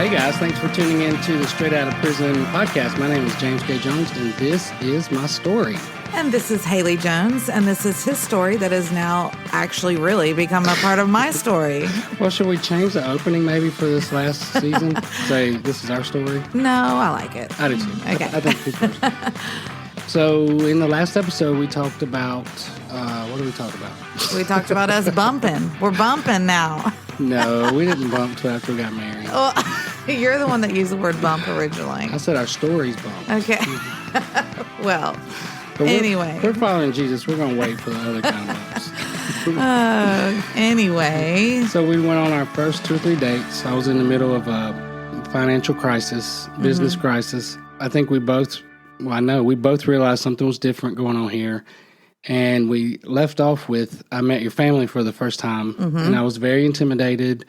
Hey guys, thanks for tuning in to the Straight Outta Prison podcast. My name is James K. Jones, and this is my story. And this is Haley Jones, and this is his story that has now actually really become a part of my story. Well, should we change the opening maybe for this last season? Say, this is our story? No, I like it. I do too. Okay. I think people So, in the last episode, we talked about, what did we talk about? We talked about us bumping. We're bumping now. No, we didn't bump till after we got married. Well, you're the one that used the word bump originally. I said our stories bumped. Okay. Well, But anyway. We're following Jesus. We're going to wait for the other kind of bumps. Anyway. So we went on our first 2 or 3 dates. I was in the middle of a financial crisis, business crisis. I think we both realized something was different going on here. And we left off with, I met your family for the first time, and I was very intimidated.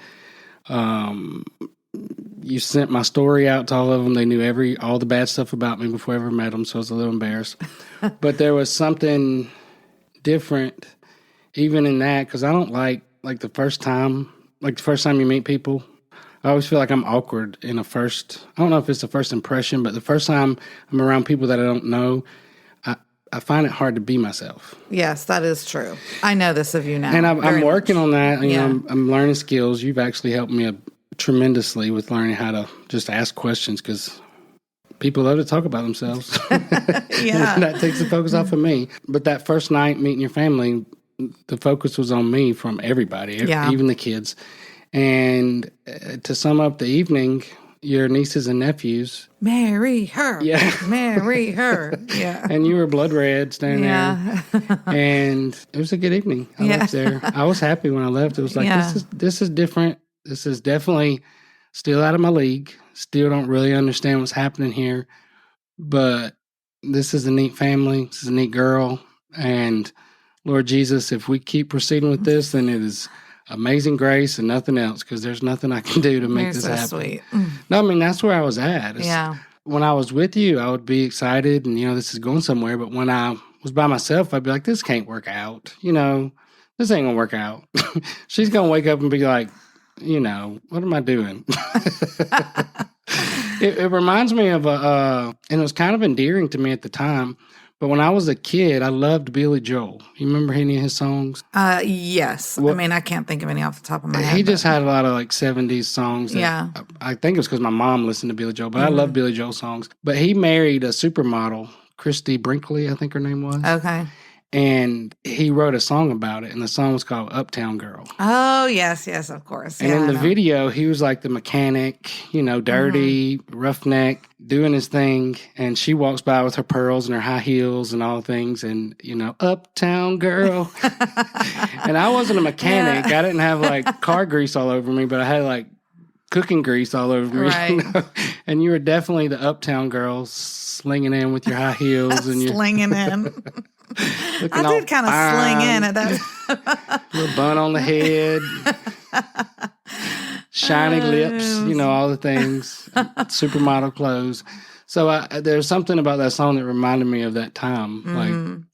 You sent my story out to all of them. They knew all the bad stuff about me before I ever met them, so I was a little embarrassed. But there was something different even in that, because I don't like the first time you meet people. I always feel like I'm awkward I don't know if it's the first impression, but the first time I'm around people that I don't know, I find it hard to be myself. Yes, that is true. I know this of you now. And I'm working on that. Yeah. I'm learning skills. You've actually helped me tremendously with learning how to just ask questions, because people love to talk about themselves. Yeah. That takes the focus off of me. But that first night meeting your family, the focus was on me from everybody, even the kids. And to sum up the evening, your nieces and nephews. Marry her. Yeah. Marry her. Yeah. And you were blood red standing there. And it was a good evening. I left there. I was happy when I left. It was like, this is different. This is definitely still out of my league. Still don't really understand what's happening here. But this is a neat family. This is a neat girl. And Lord Jesus, if we keep proceeding with this, then it is amazing grace and nothing else, because there's nothing I can do to make this happen. Sweet. No, I mean, that's where I was at. Yeah. When I was with you, I would be excited and, this is going somewhere. But when I was by myself, I'd be like, this can't work out. This ain't going to work out. She's going to wake up and be like, what am I doing? It reminds me of and it was kind of endearing to me at the time. But when I was a kid, I loved Billy Joel. You remember any of his songs? Yes. Well, I can't think of any off the top of my head. He just had a lot of 70s songs. Yeah. I think it was because my mom listened to Billy Joel, but I love Billy Joel songs. But he married a supermodel, Christy Brinkley, I think her name was. Okay. And he wrote a song about it, and the song was called Uptown Girl. Oh, yes, of course. And in the video, he was like the mechanic, dirty, roughneck, doing his thing. And she walks by with her pearls and her high heels and all things, and, Uptown Girl. And I wasn't a mechanic. I didn't have car grease all over me, but I had cooking grease all over me. Right. And you were definitely the Uptown Girl, slinging in with your high heels. And slinging in. I did kind of sling in at that. Little bun on the head, shiny lips, all the things, supermodel clothes. So there's something about that song that reminded me of that time.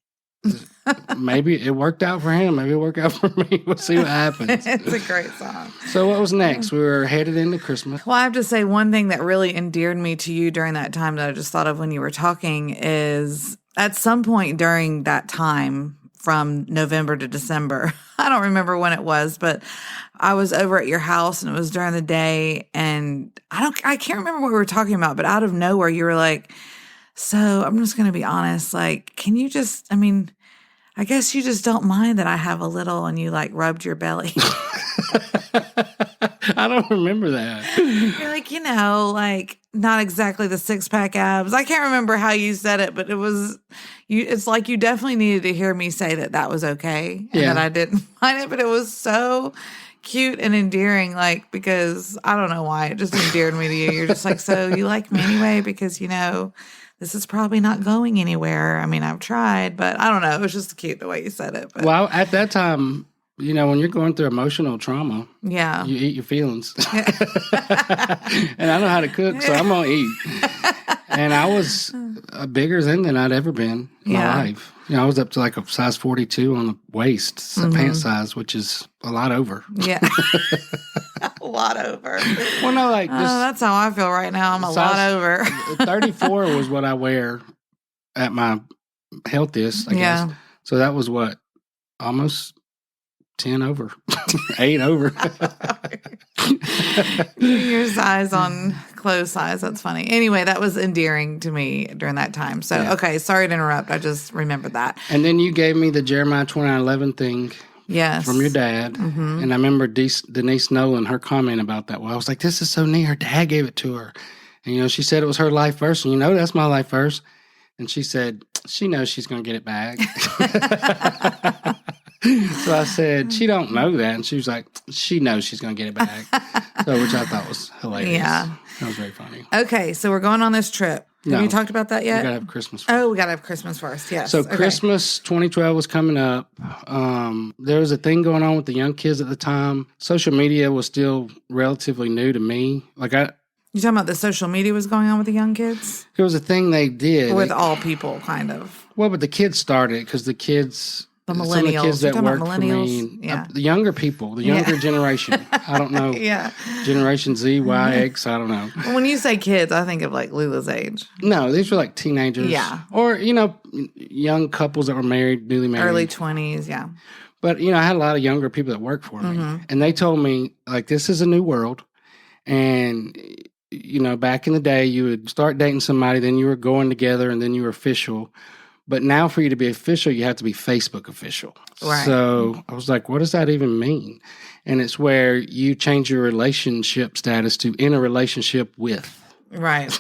Maybe it worked out for him. Maybe it worked out for me. We'll see what happens. It's a great song. So what was next? We were headed into Christmas. Well, I have to say one thing that really endeared me to you during that time that I just thought of when you were talking is at some point during that time from November to December, I don't remember when it was, but I was over at your house and it was during the day, and I can't remember what we were talking about, but out of nowhere you were like, so I'm just going to be honest, can you just, I guess you just don't mind that I have a little, and you rubbed your belly. I don't remember that. You're not exactly the 6-pack abs. I can't remember how you said it, but it was you. It's like you definitely needed to hear me say that was okay, and that I didn't mind it. But it was so cute and endearing, because I don't know why it just endeared me to you. You're just so you like me anyway because this is probably not going anywhere. I've tried, but I don't know. It was just cute the way you said it. But. Well, at that time, when you're going through emotional trauma, you eat your feelings. And I know how to cook, so I'm going to eat. And I was bigger than I'd ever been in my life. I was up to a size 42 on the waist, pant size, which is a lot over. Yeah. lot over. Well, no, like this, that's how I feel right now. I'm a lot over. 34 was what I wear at my healthiest, I guess. So that was what? Almost 10 over. 8 over. Your size on clothes size. That's funny. Anyway, that was endearing to me during that time. So, okay, sorry to interrupt. I just remembered that. And then you gave me the Jeremiah 29:11 thing. Yes. From your dad. Mm-hmm. And I remember Denise Nolan, her comment about that. Well, I was like, this is so neat. Her dad gave it to her. And, she said it was her life verse. And, that's my life verse. And she said, she knows she's going to get it back. So I said, she don't know that. And she was like, she knows she's going to get it back. Which I thought was hilarious. Yeah. That was very funny. Okay, so we're going on this trip. Have you talked about that yet? We got to have Christmas first. Oh, we got to have Christmas first, yes. So Christmas 2012 was coming up. There was a thing going on with the young kids at the time. Social media was still relatively new to me. You talking about the social media was going on with the young kids? It was a thing they did. With all people, kind of. Well, but the kids started because the kids... The millennials. Some of the kids that worked for me. The younger people, the younger generation. I don't know. Generation Z, Y, X, I don't know. When you say kids, I think of like Lula's age. No, these were like teenagers. Yeah. Or, young couples that were married, newly married. Early 20s, yeah. But, I had a lot of younger people that worked for me. Mm-hmm. And they told me, this is a new world. And, back in the day, you would start dating somebody, then you were going together, and then you were official. But now for you to be official, you have to be Facebook official. Right. So I was like, what does that even mean? And it's where you change your relationship status to in a relationship with. Right.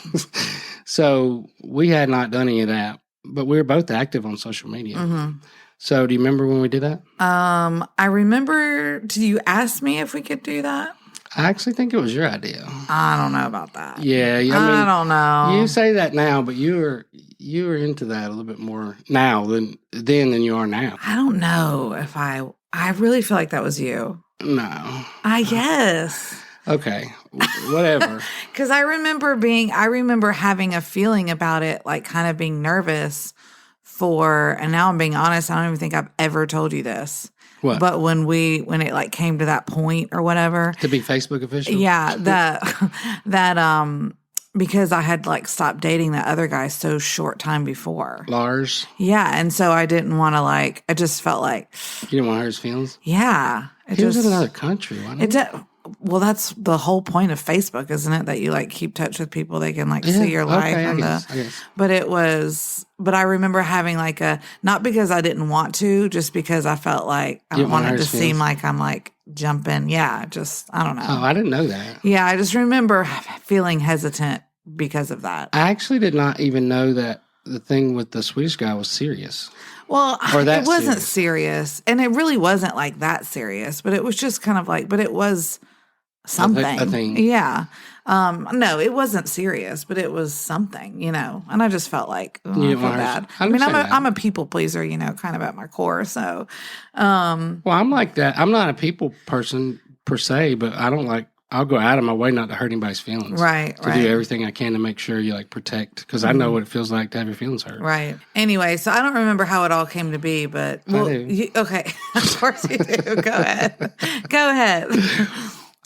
So we had not done any of that, but we were both active on social media. Mm-hmm. So do you remember when we did that? I remember, did you ask me if we could do that? I actually think it was your idea. I don't know about that. Yeah. I don't know. You say that now, but you were into that a little bit more now than you are now. I don't know if I really feel like that was you. No. I guess. Okay. Whatever. Because I remember having a feeling about it, like kind of being nervous and now I'm being honest, I don't even think I've ever told you this. What? But when it like came to that point or whatever. To be Facebook official? Yeah. Because I had like stopped dating that other guy so short time before. Lars? Yeah. And so I didn't want to I just felt like. You didn't want to hurt his feelings? Yeah. He was in another country, wasn't he? Well, that's the whole point of Facebook, isn't it? That you keep touch with people. They can see your life. Okay, I guess. But I remember having not because I didn't want to, just because I felt like I don't want it to seem like I'm jumping. Yeah, I don't know. Oh, I didn't know that. Yeah, I just remember feeling hesitant because of that. I actually did not even know that the thing with the Swedish guy was serious. Well, it wasn't serious. And it really wasn't that serious, but it was just kind of but it was something. A thing. Yeah. No, it wasn't serious, but it was something, and I just felt I felt bad. I'm a people pleaser, kind of at my core. So, well, I'm like that. I'm not a people person per se, but I'll go out of my way not to hurt anybody's feelings. Right. To do everything I can to make sure you protect, because I know what it feels like to have your feelings hurt. Right. Anyway, so I don't remember how it all came to be, but I do. Okay. Of course you do. Go ahead. Go ahead.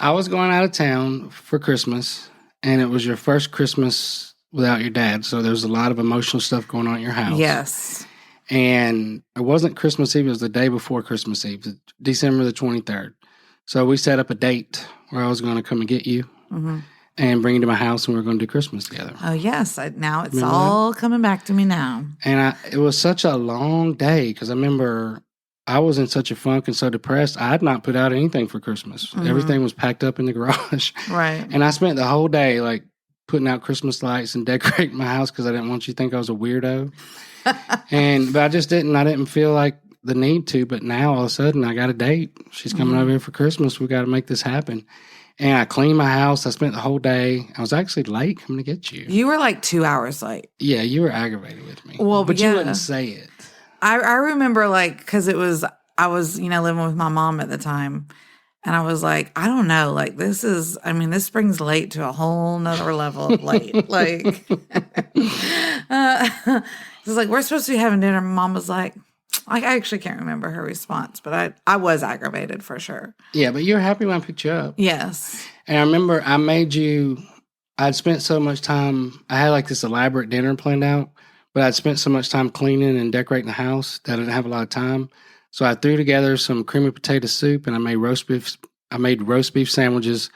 I was going out of town for Christmas, and it was your first Christmas without your dad, so there's a lot of emotional stuff going on at your house. Yes. And it wasn't Christmas Eve, it was the day before Christmas Eve, December the 23rd. So we set up a date where I was going to come and get you and bring you to my house, and we were going to do Christmas together. Oh, yes. Now it's all coming back to me now. And it was such a long day, because I remember I was in such a funk and so depressed. I had not put out anything for Christmas. Mm-hmm. Everything was packed up in the garage. Right. And I spent the whole day putting out Christmas lights and decorating my house because I didn't want you to think I was a weirdo. But I just didn't. I didn't feel like the need to. But now all of a sudden I got a date. She's coming over here for Christmas. We got to make this happen. And I cleaned my house. I spent the whole day. I was actually late coming to get you. You were 2 hours late. Yeah, you were aggravated with me. Well, but you wouldn't say it. I remember because I was living with my mom at the time, and I was I don't know, this brings late to a whole nother level of late. It's we're supposed to be having dinner. My mom was like, I actually can't remember her response, but I was aggravated for sure. Yeah, but you were happy when I picked you up. Yes. And I remember I made you, I'd spent so much time, I had like this elaborate dinner planned out, but I'd spent so much time cleaning and decorating the house that I didn't have a lot of time. So I threw together some creamy potato soup and I made roast beef sandwiches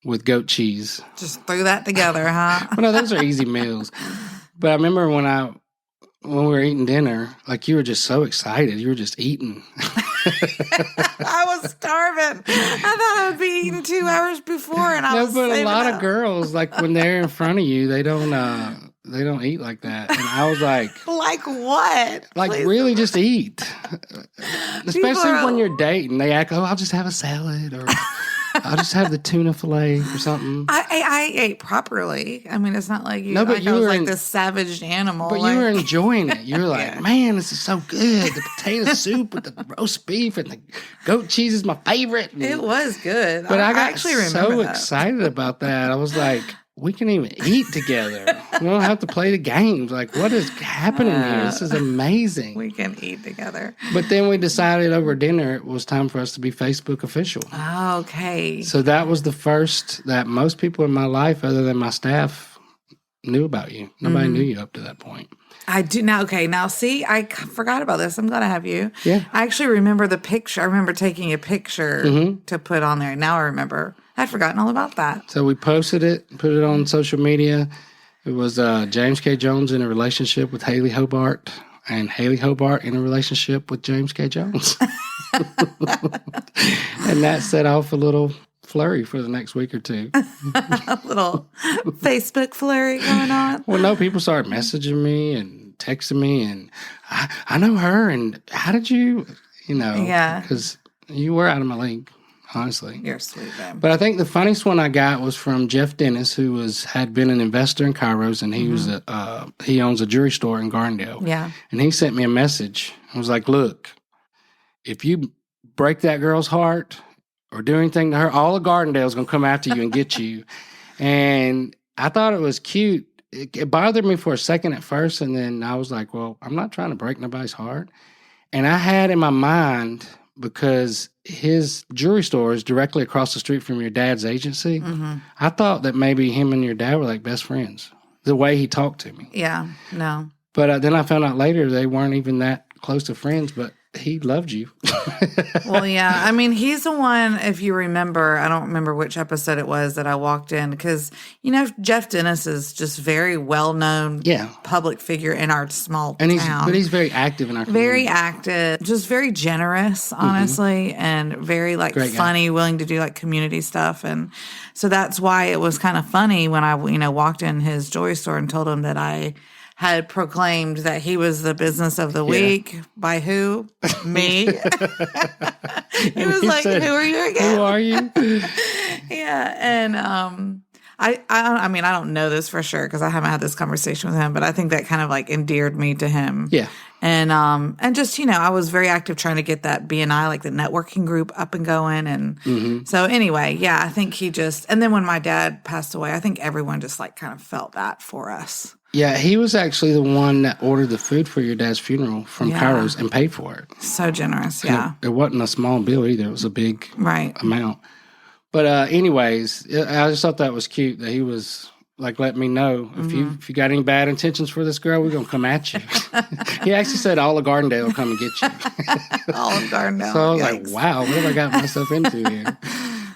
with goat cheese. Just threw that together, huh? Well, no, those are easy meals. But I remember when we were eating dinner, like you were just so excited. You were just eating. I was starving. I thought I would be eating 2 hours before, and I was. No, but a lot up. of girls, like when they're in front of you, they don't eat like that. And I was like, like what? Like Please. Really, just eat. Especially when you're dating, they act, I'll just have a salad or. I'll just have the tuna fillet or something. I ate properly. I mean, it's not like you. No, but I was like this savaged animal. But you were enjoying it. You were like, man, this is so good. The potato soup with the roast beef and the goat cheese is my favorite. And, it was good. But I got actually remember so that. excited about that. I was like, we can even eat together. We don't have to play the games. Like, what is happening here? This is amazing. We can eat together. But then we decided over dinner it was time for us to be Facebook official. Okay. So that was the first that most people in my life, other than my staff, knew about you. Nobody knew you up to that point. I do now. Okay, now see, I forgot about this. I'm glad I have you. Yeah. I actually remember the picture. I remember taking a picture to put on there. Now I remember. I'd forgotten all about that. So we posted it, put it on social media. It was James K. Jones in a relationship with Haley Hobart, and Haley Hobart in a relationship with James K. Jones. And that set off a little flurry for the next week or two. A little Facebook flurry going on. Well, no, people started messaging me and texting me, and I know her, and how did you, Yeah. because you were out of my league. Honestly, you're sweet, babe. But I think the funniest one I got was from Jeff Dennis, who had been an investor in Kairos, and he owns a jewelry store in Gardendale. Yeah, and he sent me a message. I was like, "Look, if you break that girl's heart or do anything to her, all of Gardendale's going to come after you and get you." And I thought it was cute. It bothered me for a second at first, and then I was like, "Well, I'm not trying to break nobody's heart." And I had in my mind, because his jewelry store is directly across the street from your dad's agency, I thought that maybe him and your dad were like best friends, the way he talked to me. Yeah, no. But then I found out later they weren't even that close to friends, but he loved you. Well, yeah. I mean, he's the one, if you remember, I don't remember which episode it was that I walked in, because, Jeff Dennis is just very well-known public figure in our small town. But he's very active in our community. Very active, just very generous, honestly, and very, Great funny, guy. willing to do, community stuff. And so that's why it was kind of funny when I, walked in his jewelry store and told him that I had proclaimed that he was the business of the week. By who? Me. He was like, said, "Who are you again? Who are you?" Yeah. And I mean, I don't know this for sure because I haven't had this conversation with him, but I think that kind of endeared me to him. Yeah. And just, I was very active trying to get that BNI, the networking group, up and going. And so anyway, yeah, I think and then when my dad passed away, I think everyone just kind of felt that for us. Yeah, he was actually the one that ordered the food for your dad's funeral from Kairos and paid for it. So generous, yeah. It wasn't a small bill either. It was a big amount. But anyways, I just thought that was cute that he was let me know if you got any bad intentions for this girl, we're going to come at you. He actually said all of Gardendale will come and get you. All of Gardendale. So I was like, wow, what have I got myself into here?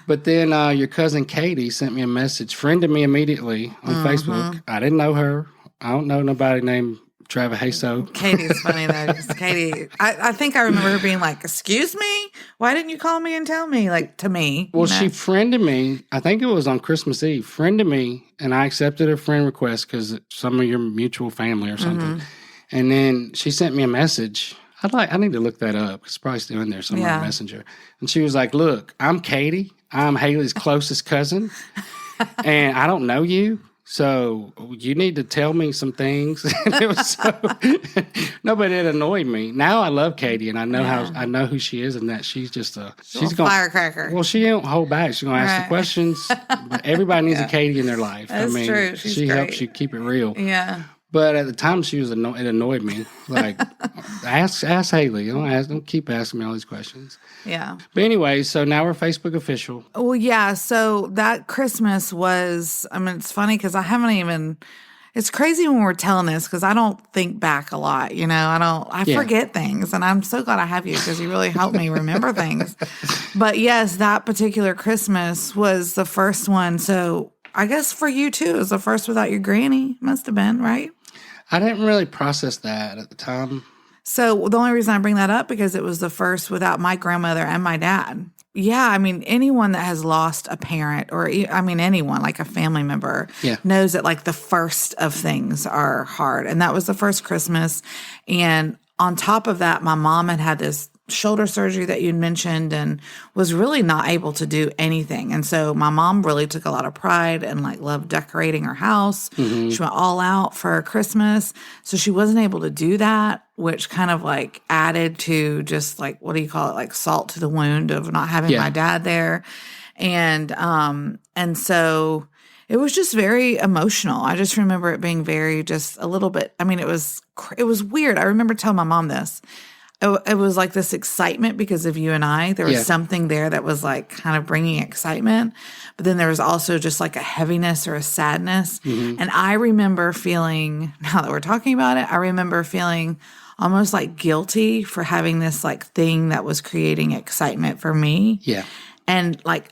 But then your cousin Katie sent me a message, friended me immediately on Facebook. I didn't know her. I don't know nobody named Travis Hayso. Katie's funny though. Katie, I think I remember her being like, "Excuse me, why didn't you call me and tell me?" To me. Well, she friended me. I think it was on Christmas Eve. Friended me, and I accepted her friend request because some of your mutual family or something. And then she sent me a message. I need to look that up. It's probably still in there somewhere in Messenger. And she was like, "Look, I'm Katie. I'm Haley's closest cousin, and I don't know you. So you need to tell me some things." It was no, but it annoyed me. Now I love Katie, and I know I know who she is, and that she's just she's going firecracker. Well, she don't hold back. She's gonna ask the questions. But everybody needs a Katie in their life. That's true. She helps you keep it real. Yeah. But at the time, it annoyed me. Like, ask Haley. Don't keep asking me all these questions. Yeah. But anyway, so now we're Facebook official. Well, yeah. So that Christmas was, I mean, it's funny because I haven't even, it's crazy when we're telling this because I don't think back a lot, I forget things. And I'm so glad I have you because you really helped me remember things. But yes, that particular Christmas was the first one. So I guess for you too, it was the first without your granny. Must have been, right? I didn't really process that at the time. So the only reason I bring that up because it was the first without my grandmother and my dad. Yeah, I mean, anyone that has lost a parent or, anyone, like a family member, knows that, like, the first of things are hard. And that was the first Christmas. And on top of that, my mom had this shoulder surgery that you'd mentioned and was really not able to do anything. And so my mom really took a lot of pride and like loved decorating her house. Mm-hmm. She went all out for Christmas. So she wasn't able to do that, which kind of like added to just like, what do you call it? Like salt to the wound of not having my dad there. And so it was just very emotional. I just remember it being very, just a little bit, I mean, it was weird. I remember telling my mom this. It was like this excitement because of you and I. There was something there that was like kind of bringing excitement. But then there was also just like a heaviness or a sadness. Mm-hmm. And I remember feeling, now that we're talking about it, I remember feeling almost like guilty for having this like thing that was creating excitement for me. Yeah. And like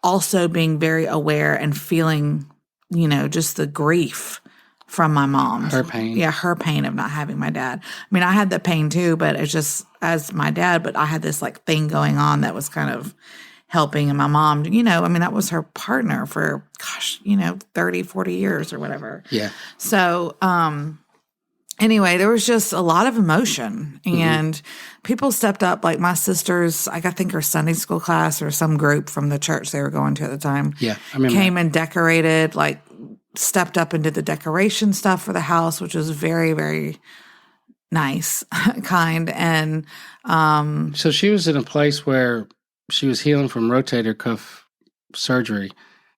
also being very aware and feeling, just the grief from my mom. Her pain. Yeah, her pain of not having my dad. I mean, I had that pain too, but it's just as my dad, but I had this like thing going on that was kind of helping. And my mom, that was her partner for, 30, 40 years or whatever. Yeah. So, anyway, there was just a lot of emotion and people stepped up. Like my sisters, I think her Sunday school class or some group from the church they were going to at the time. Yeah, I remember. Came and decorated, like stepped up and did the decoration stuff for the house, which was very, very nice, kind. And so she was in a place where she was healing from rotator cuff surgery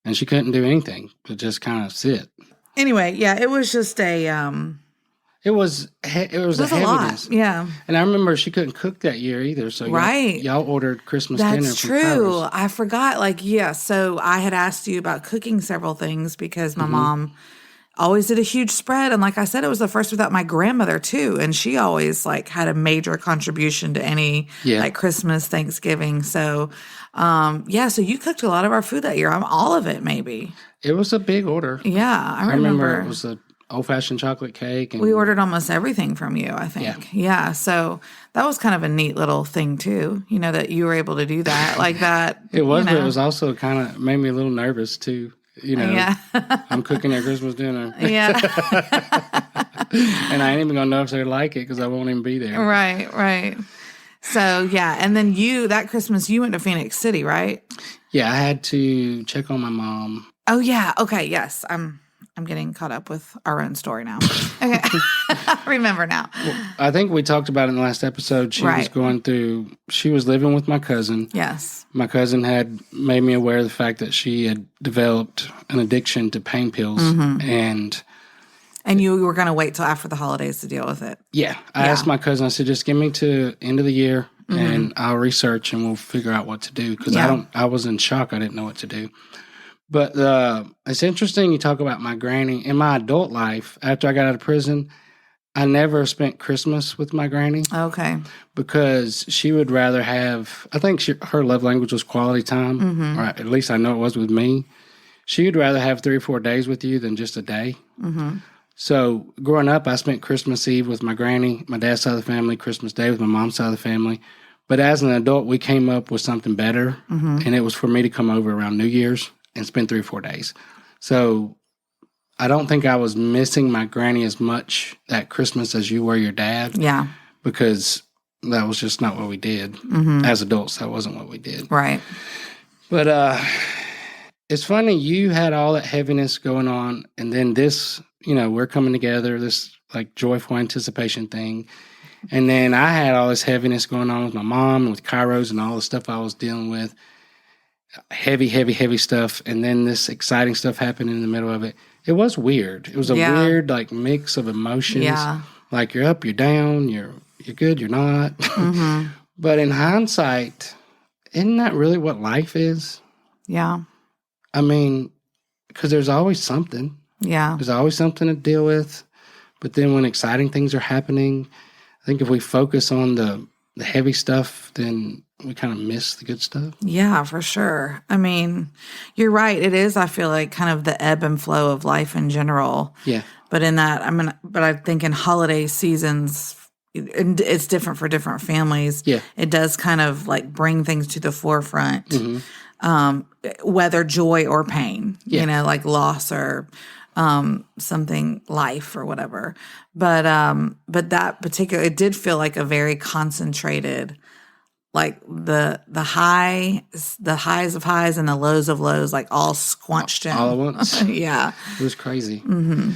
and she couldn't do anything but just kind of sit. Anyway, yeah, it was just It was a heaviness. Lot. Yeah. And I remember she couldn't cook that year either. So y'all ordered Christmas dinner from That's true. I forgot. So I had asked you about cooking several things because my mom always did a huge spread. And like I said, it was the first without my grandmother too. And she always like had a major contribution to any like Christmas, Thanksgiving. So, so you cooked a lot of our food that year. All of it, maybe. It was a big order. Yeah. I remember it was a old-fashioned chocolate cake. And we ordered almost everything from you, I think. Yeah. So that was kind of a neat little thing, too, that you were able to do that like that. It was, but it was also kind of made me a little nervous, too. I'm cooking their Christmas dinner. Yeah. And I ain't even going to know if they like it because I won't even be there. Right. So, yeah. And then that Christmas, you went to Phoenix City, right? Yeah, I had to check on my mom. Oh, yeah. Okay, yes. I'm getting caught up with our own story now. Okay. I remember now. Well, I think we talked about it in the last episode. She was living with my cousin. Yes. My cousin had made me aware of the fact that she had developed an addiction to pain pills. Mm-hmm. And you were going to wait till after the holidays to deal with it. Yeah. I asked my cousin, I said, just give me to end of the year and I'll research and we'll figure out what to do. Because I was in shock. I didn't know what to do. But it's interesting you talk about my granny. In my adult life, after I got out of prison, I never spent Christmas with my granny. Okay. Because she would rather have, I think her love language was quality time, or at least I know it was with me. She would rather have 3 or 4 days with you than just a day. Mm-hmm. So growing up, I spent Christmas Eve with my granny, my dad's side of the family, Christmas Day with my mom's side of the family. But as an adult, we came up with something better, and it was for me to come over around New Year's and spend 3 or 4 days. So I don't think I was missing my granny as much that Christmas as you were your dad. Yeah. Because that was just not what we did. As adults, that wasn't what we did. Right. But it's funny, you had all that heaviness going on, and then this, we're coming together, this like joyful anticipation thing. And then I had all this heaviness going on with my mom and with Kairos and all the stuff I was dealing with. Heavy, heavy, heavy stuff. And then this exciting stuff happened in the middle of it. It was weird. It was a weird, like, mix of emotions. Yeah. Like, you're up, you're down, you're good, you're not. Mm-hmm. But in hindsight, isn't that really what life is? Yeah. I mean, because there's always something. Yeah. There's always something to deal with. But then when exciting things are happening, I think if we focus on the heavy stuff, then we kind of miss the good stuff. Yeah, for sure. I mean, you're right. It is, I feel like, kind of the ebb and flow of life in general. Yeah. But in that, I think in holiday seasons, it's different for different families. Yeah. It does kind of like bring things to the forefront, Mm-hmm. Whether joy or pain, Yeah. like loss or something, life or whatever. But that particular, it did feel like a very concentrated, like the highs of highs and the lows of lows, like all squunched in. All at once. Yeah. It was crazy. Mm-hmm.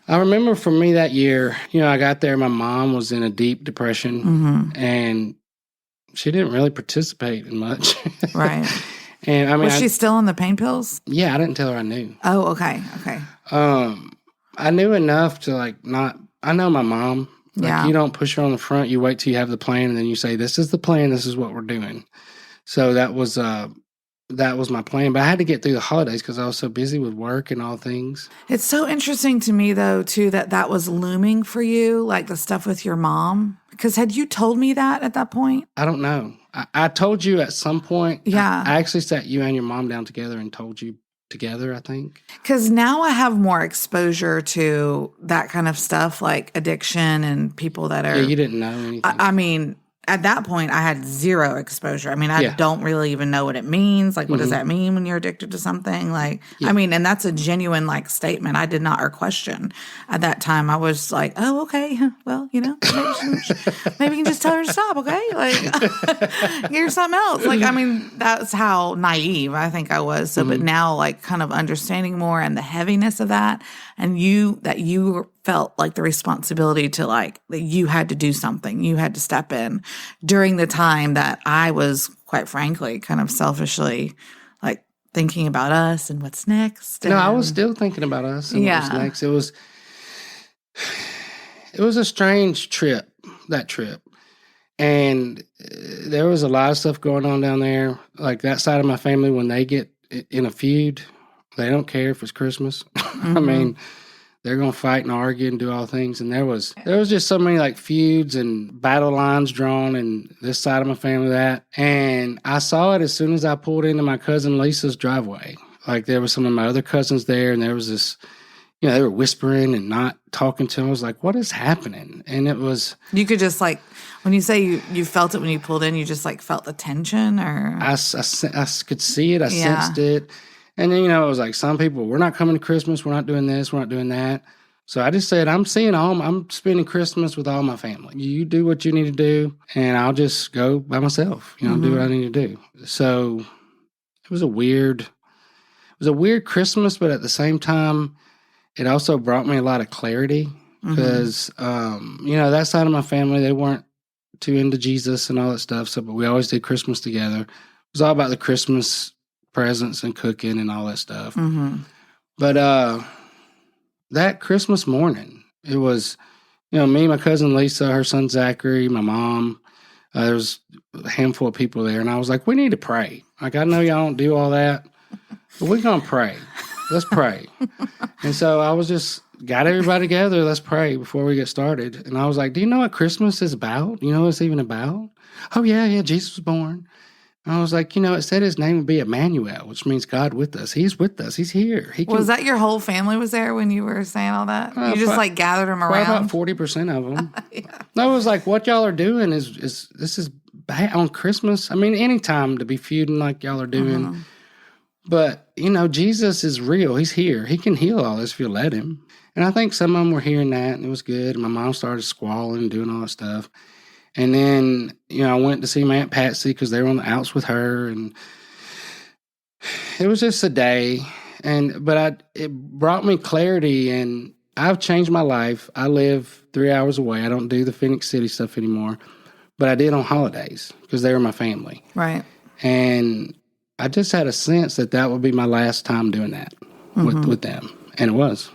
I remember for me that year, I got there, my mom was in a deep depression, and she didn't really participate in much. Right. And I mean, was she still on the pain pills? Yeah, I didn't tell her I knew. Oh, okay. Okay. I knew enough to I know my mom. Like, you don't push her on the front. You wait till you have the plan, and then you say, "This is the plan. This is what we're doing." So that was my plan. But I had to get through the holidays because I was so busy with work and all things. It's so interesting to me, though, too, that was looming for you, like the stuff with your mom. Because had you told me that at that point? I don't know. I told you at some point. Yeah. I actually sat you and your mom down together and told you together, I think. Because now I have more exposure to that kind of stuff, like addiction and people that are... Yeah, you didn't know anything. I mean, at that point, I had zero exposure. I mean, I don't really even know what it means. Like, what does that mean when you're addicted to something? Like, I mean, and that's a genuine, like, statement I did not or question. At that time, I was like, oh, okay, well, maybe we can just tell her to stop, okay? Like, here's something else. Like, I mean, that's how naive I think I was. So, but now, like, kind of understanding more and the heaviness of that, and that you felt like the responsibility to, like, that you had to do something. You had to step in during the time that I was, quite frankly, kind of selfishly, like, thinking about us and what's next. No, I was still thinking about us and what was next. It was a strange trip, that trip. And there was a lot of stuff going on down there. Like, that side of my family, when they get in a feud, they don't care if it's Christmas. I mean, they're going to fight and argue and do all things. And there was just so many, like, feuds and battle lines drawn in this side of my family, that. And I saw it as soon as I pulled into my cousin Lisa's driveway. Like, there was some of my other cousins there, and there was this, they were whispering and not talking to them. I was like, what is happening? And it was... You could just, like, when you say you felt it when you pulled in, you just, like, felt the tension, or... I could see it. I sensed it. And then, it was like, some people, we're not coming to Christmas. We're not doing this. We're not doing that. So I just said, I'm spending Christmas with all my family. You do what you need to do, and I'll just go by myself, do what I need to do. So it was a weird Christmas, but at the same time, it also brought me a lot of clarity because, that side of my family, they weren't too into Jesus and all that stuff. So, but we always did Christmas together. It was all about the Christmas presents and cooking and all that stuff. But that Christmas morning, it was, me, my cousin Lisa, her son Zachary, my mom. There was a handful of people there, and I was like, we need to pray. Like, I know y'all don't do all that, but we're going to pray. Let's pray. And so I was just got everybody together. Let's pray before we get started. And I was like, do you know what Christmas is about? You know what it's even about? Oh, yeah, Jesus was born. And I was like, it said his name would be Emmanuel, which means God with us. He's with us. He's here. Was that your whole family was there when you were saying all that? You just gathered them around? About 40% of them. No, it was like, what y'all are doing is this is bad on Christmas. I mean, any time to be feuding like y'all are doing. But, Jesus is real. He's here. He can heal all this if you let him. And I think some of them were hearing that, and it was good. And my mom started squalling and doing all that stuff. And then, I went to see my Aunt Patsy because they were on the outs with her. And it was just a day. But it brought me clarity, and I've changed my life. I live 3 hours away. I don't do the Phoenix City stuff anymore. But I did on holidays because they were my family. Right. And I just had a sense that would be my last time doing that with them. And it was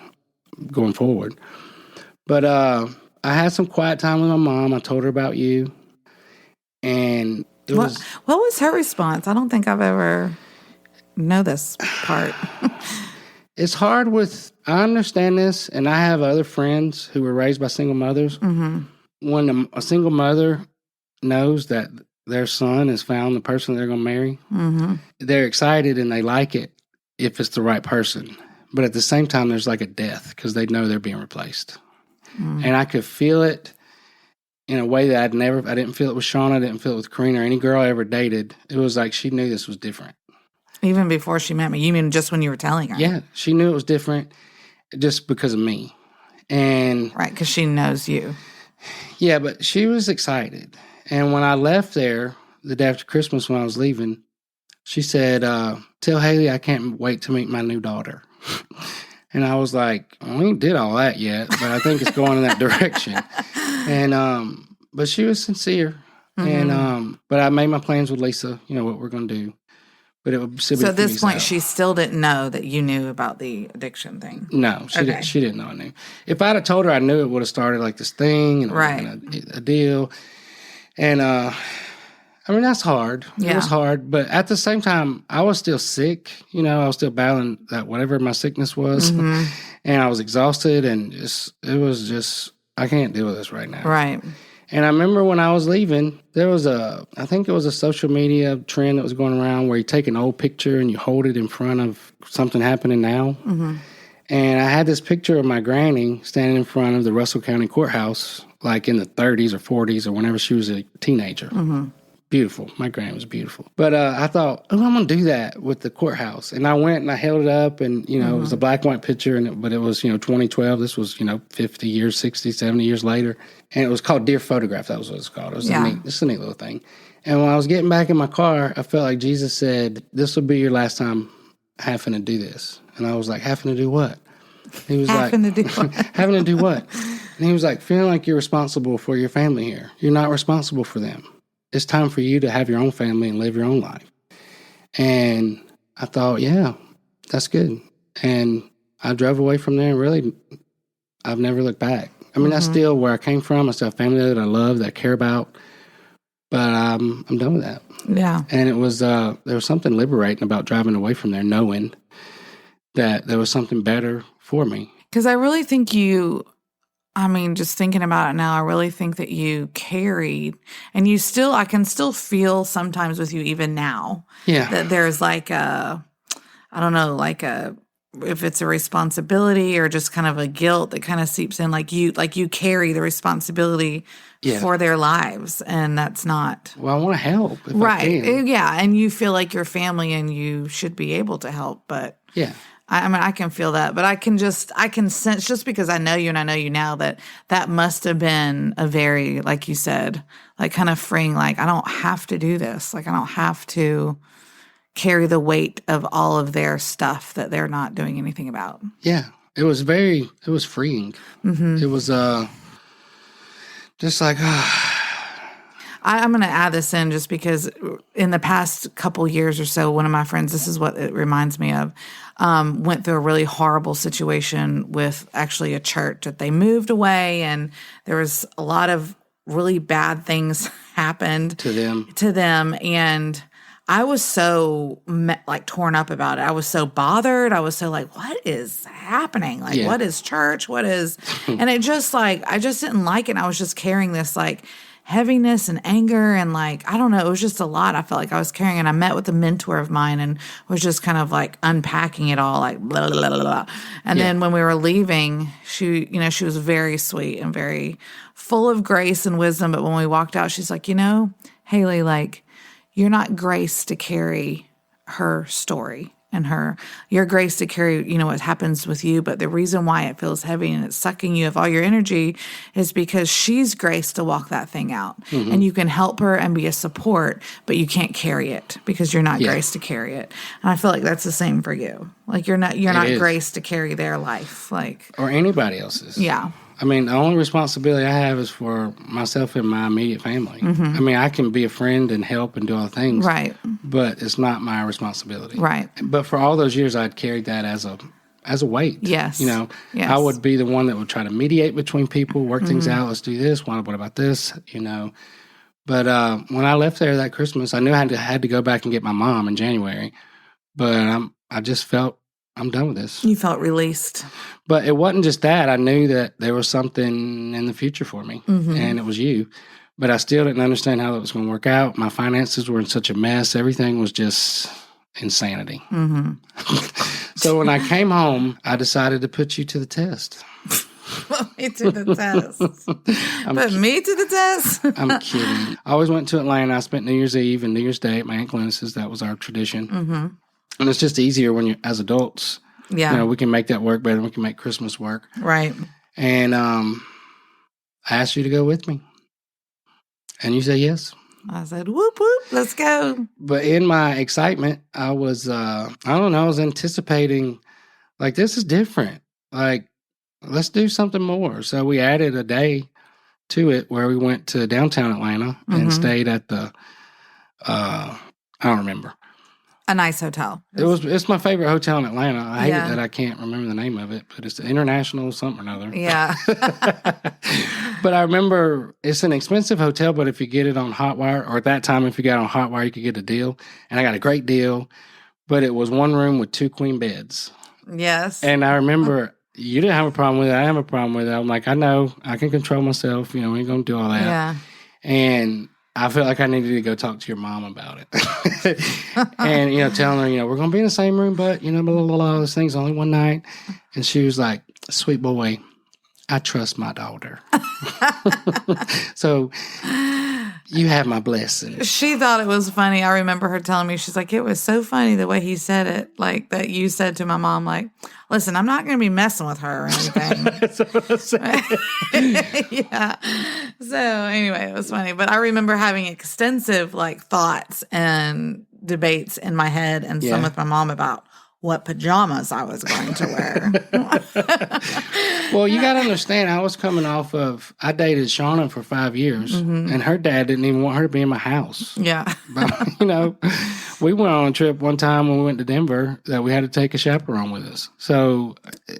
going forward. But I had some quiet time with my mom. I told her about you. And what was her response? I don't think I've ever know this part. It's hard I understand this, and I have other friends who were raised by single mothers. Mm-hmm. When a single mother knows that their son has found the person they're going to marry, mm-hmm. they're excited and they like it if it's the right person. But at the same time, there's like a death because they know they're being replaced. Mm. And I could feel it in a way that I didn't feel it with Shauna, I didn't feel it with Karina or any girl I ever dated. It was like she knew this was different. Even before she met me? You mean just when you were telling her? Yeah, she knew it was different just because of me. And right, because she knows you. Yeah, but she was excited. And when I left there, the day after Christmas when I was leaving, she said, tell Haley I can't wait to meet my new daughter. And I was like, we ain't did all that yet, but I think it's going in that direction. And but she was sincere. Mm-hmm. And but I made my plans with Lisa, what we're going to do. But it would still be so at this point, she still didn't know that you knew about the addiction thing? No, she didn't know I knew. If I'd have told her I knew, it would have started like this thing and, right. and a deal. And that's hard. Yeah. It was hard. But at the same time, I was still sick. I was still battling that whatever my sickness was. Mm-hmm. And I was exhausted and it was just, I can't deal with this right now. Right. And I remember when I was leaving, there was I think it was a social media trend that was going around where you take an old picture and you hold it in front of something happening now. Mm-hmm. And I had this picture of my granny standing in front of the Russell County Courthouse, like in the 30s or 40s or whenever she was a teenager. Mm-hmm. Beautiful. My granny was beautiful. But I thought, I'm going to do that with the courthouse. And I went and I held it up and, mm-hmm. It was a black and white picture, but it was, 2012. This was, 50 years, 60, 70 years later. And it was called Dear Photograph. That was what it's called. It was a neat little thing. And when I was getting back in my car, I felt like Jesus said, this will be your last time having to do this. And I was like, having to do what? He was having to do what? Having to do what? And he was like, feeling like you're responsible for your family here. You're not responsible for them. It's time for you to have your own family and live your own life. And I thought, yeah, that's good. And I drove away from there and really, I've never looked back. I mean, mm-hmm. that's still where I came from. I still have family that I love, that I care about. But I'm done with that. Yeah. And it was, there was something liberating about driving away from there, knowing that there was something better for me. Because I really think just thinking about it now, I really think that you carried, and I can still feel sometimes with you even now, that there's like if it's a responsibility or just kind of a guilt that kind of seeps in, like you carry the responsibility for their lives, and that's not. Well, I want to help if right. I can. Yeah, and you feel like your family and you should be able to help, but yeah. I can feel that, but I can sense, just because I know you and I know you now, that must have been a very, like you said, like kind of freeing, like, I don't have to do this. Like, I don't have to carry the weight of all of their stuff that they're not doing anything about. Yeah. It was freeing. Mm-hmm. It was just like, I'm going to add this in just because in the past couple years or so, one of my friends, this is what it reminds me of, went through a really horrible situation with actually a church that they moved away, and there was a lot of really bad things happened to them. And I was so torn up about it. I was so bothered. I was so like, what is happening? Like, what is church? What is, and it just I just didn't like it. And I was just carrying this heaviness and anger and I don't know, it was just a lot I felt like I was carrying. And I met with a mentor of mine and was just kind of unpacking it all, blah, blah, blah, blah. And then when we were leaving, she was very sweet and very full of grace and wisdom. But when we walked out, she's like, Haley, you're not graced to carry her story and your grace to carry, what happens with you. But the reason why it feels heavy and it's sucking you of all your energy is because she's graced to walk that thing out. Mm-hmm. And you can help her and be a support, but you can't carry it because you're not graced to carry it. And I feel like that's the same for you. You're not graced to carry their life. Or anybody else's. Yeah. I mean, the only responsibility I have is for myself and my immediate family. Mm-hmm. I mean, I can be a friend and help and do all the things. Right. But it's not my responsibility. Right. But for all those years, I'd carried that as as a weight. Yes. Yes. Yes. I would be the one that would try to mediate between people, work things out. Let's do this. What about this? But when I left there that Christmas, I knew I had to go back and get my mom in January. But I just felt I'm done with this. You felt released. But it wasn't just that. I knew that there was something in the future for me, and it was you. But I still didn't understand how it was going to work out. My finances were in such a mess. Everything was just insanity. So when I came home, I decided to put you to the test. Put me to the test. Put me to the test? I'm kidding. I always went to Atlanta. I spent New Year's Eve and New Year's Day at my Aunt Glennis's. That was our tradition. And it's just easier when you're, as adults, we can make that work better than we can make Christmas work. Right. And I asked you to go with me. And you said yes. I said, whoop, whoop, let's go. But in my excitement, I was, I was anticipating, like, this is different. Like, let's do something more. So we added a day to it where we went to downtown Atlanta and stayed at the, I don't remember. A nice hotel. It's my favorite hotel in Atlanta. I hate it that I can't remember the name of it, but it's the International something or another. Yeah. But I remember it's an expensive hotel, but if you get it on Hotwire, or at that time, if you got on Hotwire, you could get a deal. And I got a great deal, but it was one room with 2 queen beds. Yes. And I remember you didn't have a problem with it. I have a problem with it. I'm like, I know, I can control myself. We ain't going to do all that. Yeah. And I felt like I needed to go talk to your mom about it. And, telling her, we're going to be in the same room, but, blah, blah, blah, this thing's only one night. And she was like, sweet boy, I trust my daughter. So you have my blessing. She thought it was funny. I remember her telling me, she's like, it was so funny the way he said it, like that you said to my mom, like, listen, I'm not going to be messing with her or anything. That's what I said. Yeah. So anyway, it was funny. But I remember having extensive thoughts and debates in my head and some with my mom about what pajamas I was going to wear. Well, you got to understand, I was coming off of, I dated Shauna for 5 years, and her dad didn't even want her to be in my house. Yeah. But, we went on a trip one time when we went to Denver that we had to take a chaperone with us. So.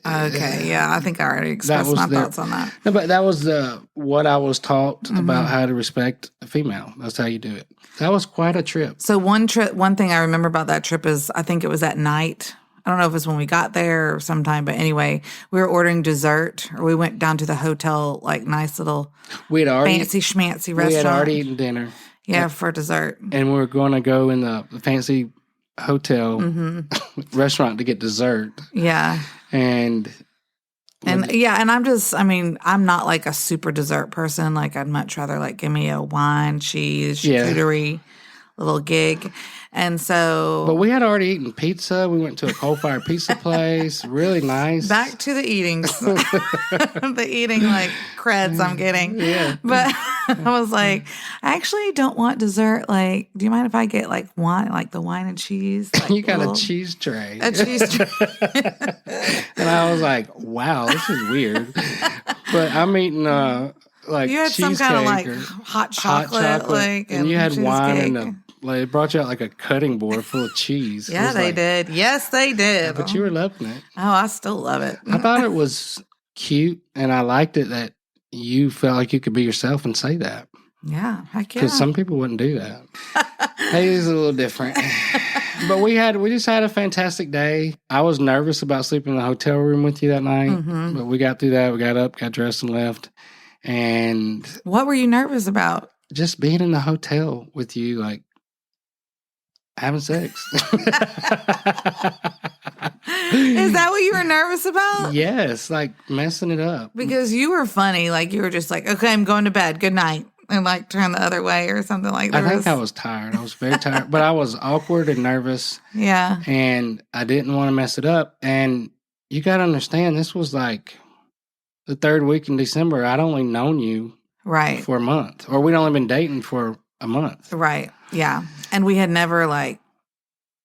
Okay, yeah, I think I already expressed my thoughts on that. No, but that was what I was taught about how to respect a female. That's how you do it. That was quite a trip. So one thing I remember about that trip is I think it was at night. I don't know if it was when we got there or sometime, but anyway, we were ordering dessert, or we went down to the hotel, nice little fancy schmancy restaurant. We had already eaten dinner. Yeah, for dessert. And we were going to go in the fancy hotel restaurant to get dessert. Yeah. And I'm not a super dessert person. I'd much rather give me a wine, cheese, charcuterie, little gig. And so. But we had already eaten pizza. We went to a coal-fired pizza place. Really nice. Back to the eatings. The eating creds I'm getting. Yeah. But I was like, I actually don't want dessert. Do you mind if I get wine, the wine and cheese? You got a cheese tray. A cheese tray. And I was like, wow, this is weird. But I'm eating you had some kind of hot chocolate, and you had wine and they brought you out a cutting board full of cheese. Yeah, they did. Yes, they did. But you were loving it. Oh, I still love it. I thought it was cute, and I liked it that you felt like you could be yourself and say that. Yeah, heck yeah. Because some people wouldn't do that. Hey, it's a little different. But we just had a fantastic day. I was nervous about sleeping in the hotel room with you that night, but we got through that. We got up, got dressed, and left. And what were you nervous about? Just being in the hotel with you, having sex. Is that what you were nervous about? Yes, messing it up. Because you were funny. You were just okay, I'm going to bed. Good night. And turn the other way or something like that. I think I was tired. I was very tired. But I was awkward and nervous. Yeah. And I didn't want to mess it up. And you got to understand, this was the 3rd week in December. I'd only known you for a month. Or we'd only been dating for a month. Right. Yeah. And we had never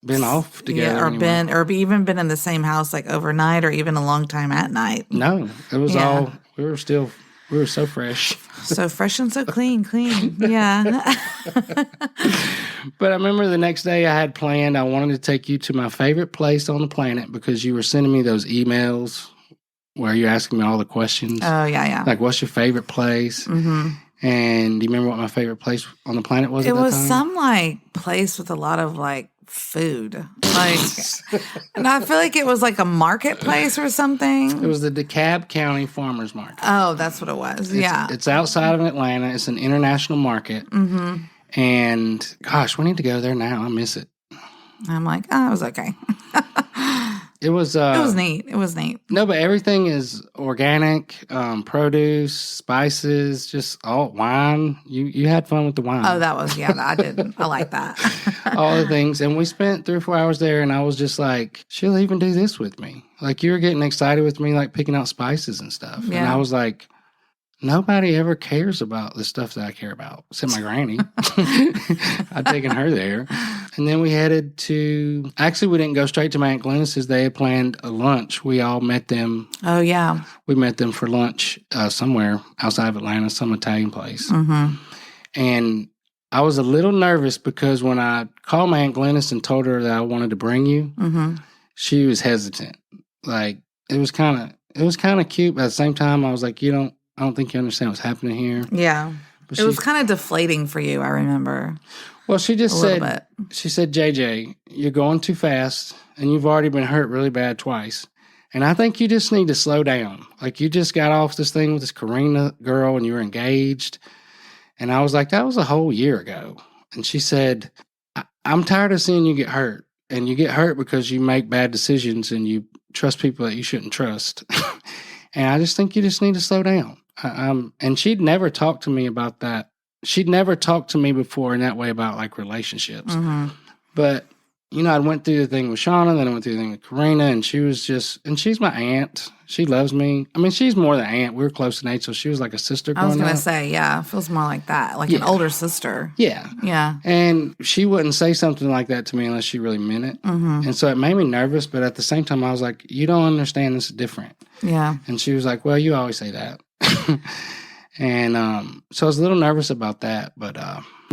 been off together. Yeah, or even been in the same house overnight or even a long time at night. No. It was all, we were still We were so fresh. So fresh and so clean. Yeah. But I remember the next day I had planned, I wanted to take you to my favorite place on the planet because you were sending me those emails where you're asking me all the questions. Oh, yeah. Like, what's your favorite place? Mm-hmm. And do you remember what my favorite place on the planet was at that time? It was some, like, place with a lot of, like, food. Like, and I feel like it was like a marketplace or something. It was the DeKalb County Farmers Market. Oh, that's what it was. Yeah. It's outside of Atlanta. It's an international market. Mm-hmm. And, gosh, we need to go there now. I miss it. I'm like, oh, it was okay. It was neat. It was neat. No, but everything is organic, produce, spices, just all wine. You had fun with the wine. Oh, that was, yeah, I did. I like that. All the things. And we spent 3 or 4 hours there, and I was just like, she'll even do this with me. Like, you were getting excited with me, like picking out spices and stuff. Yeah. And I was like, nobody ever cares about the stuff that I care about, except my granny. I'd taken her there. And then we headed to, actually, we didn't go straight to my Aunt Glennis's. They had planned a lunch. We all met them. Oh, yeah. We met them for lunch somewhere outside of Atlanta, some Italian place. Mm-hmm. And I was a little nervous because when I called my Aunt Glennis and told her that I wanted to bring you, mm-hmm. she was hesitant. Like, it was kind of cute, but at the same time, I was like, I don't think you understand what's happening here. Yeah. It was kind of deflating for you, I remember. Well, she just said, JJ, you're going too fast, and you've already been hurt really bad twice. And I think you just need to slow down. Like, you just got off this thing with this Karina girl, and you were engaged. And I was like, that was a whole year ago. And she said, I'm tired of seeing you get hurt. And you get hurt because you make bad decisions, and you trust people that you shouldn't trust. And I just think you just need to slow down. And she'd never talked to me about that. She'd never talked to me before in that way about, like, relationships. Mm-hmm. But, I went through the thing with Shauna, then I went through the thing with Karina, and she was and she's my aunt. She loves me. I mean, she's more than aunt. We were close in age, so she was like a sister growing up. I was going to say, yeah, it feels more like that, like an older sister. Yeah. Yeah. And she wouldn't say something like that to me unless she really meant it. Mm-hmm. And so it made me nervous, but at the same time, I was like, you don't understand, this is different. Yeah. And she was like, well, you always say that. And so I was a little nervous about that. But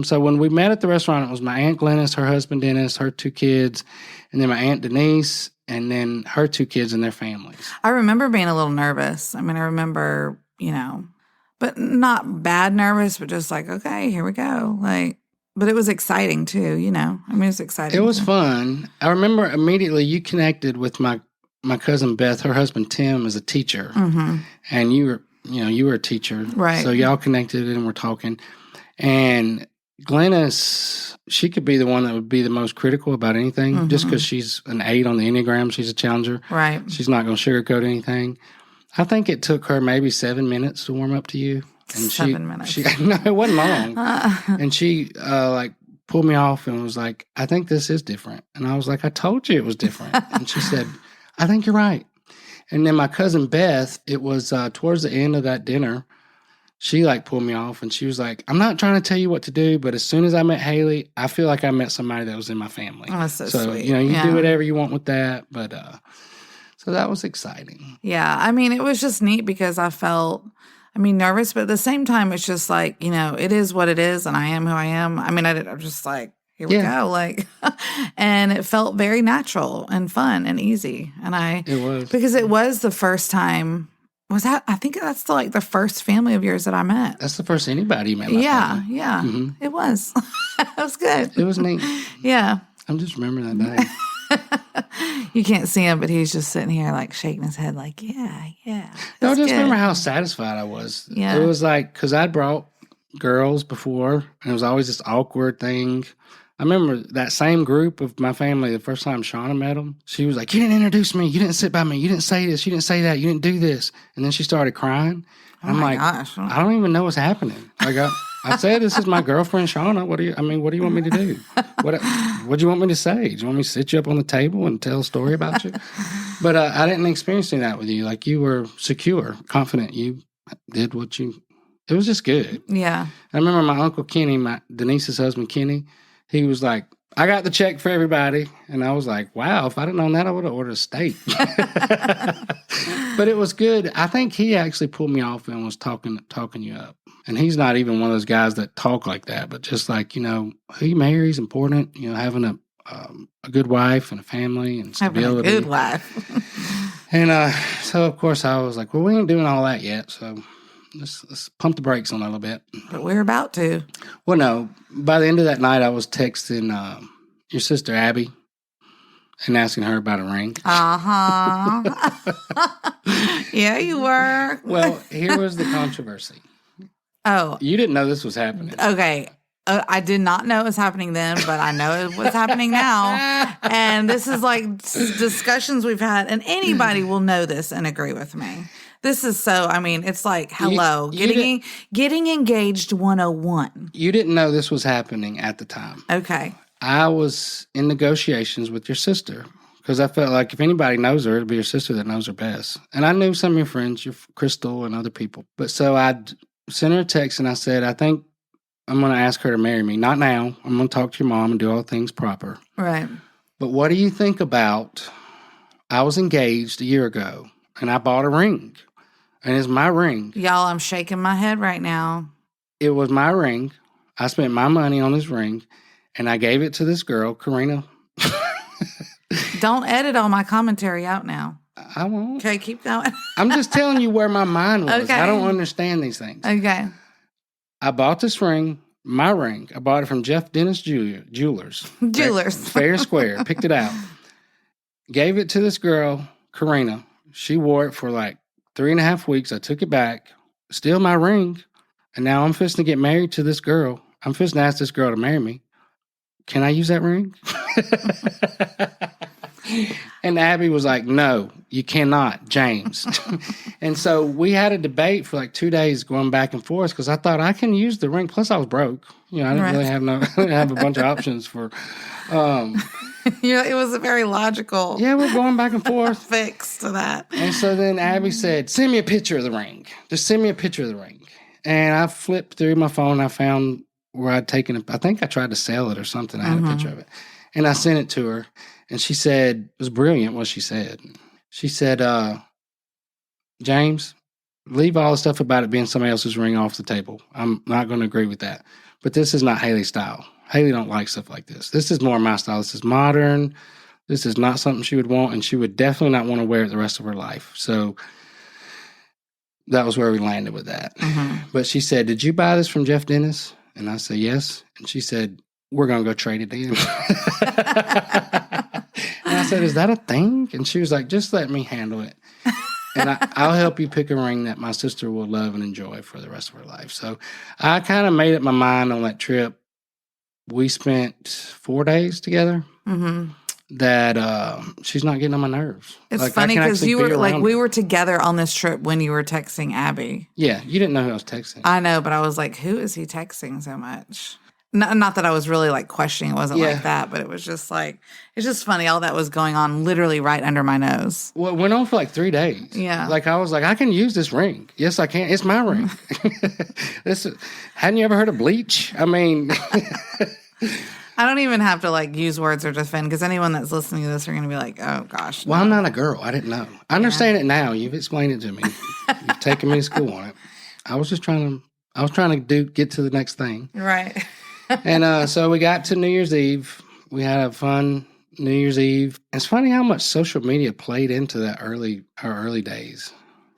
so when we met at the restaurant, it was my Aunt Glennis, her husband Dennis, her 2 kids, and then my Aunt Denise, and then her 2 kids and their families. I remember being a little nervous. I mean, I remember, but not bad nervous, but just like, okay, here we go. Like, but it was exciting too, I mean, it was exciting. It was fun. I remember immediately you connected with my cousin Beth. Her husband Tim is a teacher, mm-hmm. and you were a teacher. Right. So y'all connected and were talking. And Glennis, she could be the one that would be the most critical about anything, mm-hmm. just because she's an 8 on the Enneagram. She's a challenger. Right. She's not going to sugarcoat anything. I think it took her maybe 7 minutes to warm up to you. And 7 minutes. No, it wasn't long. And she pulled me off and was like, I think this is different. And I was like, I told you it was different. And she said, I think you're right. And then my cousin Beth, it was towards the end of that dinner, she pulled me off and she was like, I'm not trying to tell you what to do, but as soon as I met Haley, I feel like I met somebody that was in my family. Oh, that's so sweet. You do whatever you want with that. But so that was exciting. Yeah. I mean, it was just neat because I felt, nervous, but at the same time, it's just like, it is what it is and I am who I am. I mean, I'm just like, here we go. And it felt very natural and fun and easy. And it was. Because it was the first time, I think that's the first family of yours that I met. That's the first anybody you met. Yeah. Mm-hmm. It was. It was good. It was neat. Yeah. I'm just remembering that day. You can't see him, but he's just sitting here shaking his head yeah. No, I just remember how satisfied I was. Yeah. It was because I'd brought girls before, and it was always this awkward thing. I remember that same group of my family, the first time Shauna met them, she was like, you didn't introduce me. You didn't sit by me. You didn't say this. You didn't say that. You didn't do this. And then she started crying. And I'm like, gosh. I don't even know what's happening. I said, this is my girlfriend, Shauna. What do you want me to do? What do you want me to say? Do you want me to sit you up on the table and tell a story about you? But I didn't experience any of that with you. You were secure, confident. You did it was just good. Yeah. I remember my Uncle Kenny, Denise's husband, Kenny, he was like, I got the check for everybody, and I was like, wow, if I'd have known that, I would have ordered a steak. But it was good. I think he actually pulled me off and was talking you up. And he's not even one of those guys that talk like that, but just like, who you marry is important, having a good wife and a family and stability. Having a good wife. And so, of course, I was like, well, we ain't doing all that yet, so let's pump the brakes on that a little bit. But we're about to. Well, no. By the end of that night, I was texting your sister, Abby, and asking her about a ring. Uh-huh. Yeah, you were. Well, here was the controversy. Oh. You didn't know this was happening. Okay. I did not know it was happening then, but I know it was happening now. And this is like discussions we've had, and anybody will know this and agree with me. This is it's like, hello, getting engaged 101. You didn't know this was happening at the time. Okay. I was in negotiations with your sister because I felt like if anybody knows her, it'll be your sister that knows her best. And I knew some of your friends, your Crystal and other people. But so I sent her a text and I said, I think I'm going to ask her to marry me. Not now. I'm going to talk to your mom and do all things proper. Right. But what do you think about, I was engaged a year ago and I bought a ring. And it's my ring. Y'all, I'm shaking my head right now. It was my ring. I spent my money on this ring. And I gave it to this girl, Karina. Don't edit all my commentary out now. I won't. Okay, keep going. I'm just telling you where my mind was. Okay. I don't understand these things. Okay. I bought this ring, my ring. I bought it from Jeff Dennis Jewelers. Fair and square. Picked it out. Gave it to this girl, Karina. She wore it for like 3.5 weeks. I took it back. Still my ring. And now I'm fixing to get married to this girl. I'm fixing to ask this girl to marry me. Can I use that ring? And Abby was like, no, you cannot, James. And so we had a debate for like 2 days going back and forth because I thought I can use the ring. Plus I was broke. I didn't really have a bunch of options for. It was a very logical. Yeah, we're going back and forth. Fix to that. And so then Abby said, send me a picture of the ring. Just send me a picture of the ring. And I flipped through my phone. I found where I'd taken it. I think I tried to sell it or something. I had a picture of it. And I sent it to her. And she said, it was brilliant what she said. She said, James, leave all the stuff about it being somebody else's ring off the table. I'm not going to agree with that. But this is not Haley's style. Haley don't like stuff like this. This is more my style. This is modern. This is not something she would want. And she would definitely not want to wear it the rest of her life. So that was where we landed with that. Mm-hmm. But she said, did you buy this from Jeff Dennis? And I said, yes. And she said, we're going to go trade it in. And I said, is that a thing? And she was like, just let me handle it. And I'll help you pick a ring that my sister will love and enjoy for the rest of her life. So I kind of made up my mind on that trip. We spent 4 days together. Mm-hmm. That she's not getting on my nerves. It's funny because we were together on this trip when you were texting Abby. Yeah, you didn't know who I was texting. I know, but I was like, who is he texting so much? Not that I was really like questioning. It wasn't like that, but it was just like, it's just funny. All that was going on literally right under my nose. Well, it went on for like 3 days. Yeah. Like I was like, I can use this ring. Yes, I can. It's my ring. Hadn't you ever heard of bleach? I mean... I don't even have to like use words or defend because anyone that's listening to this are going to be like, oh gosh. Well, I'm not a girl. I didn't know. I understand it now. You've explained it to me. You've taken me to school on it. I was trying to get to the next thing. Right. And so we got to New Year's Eve. We had a fun New Year's Eve. It's funny how much social media played into our early days.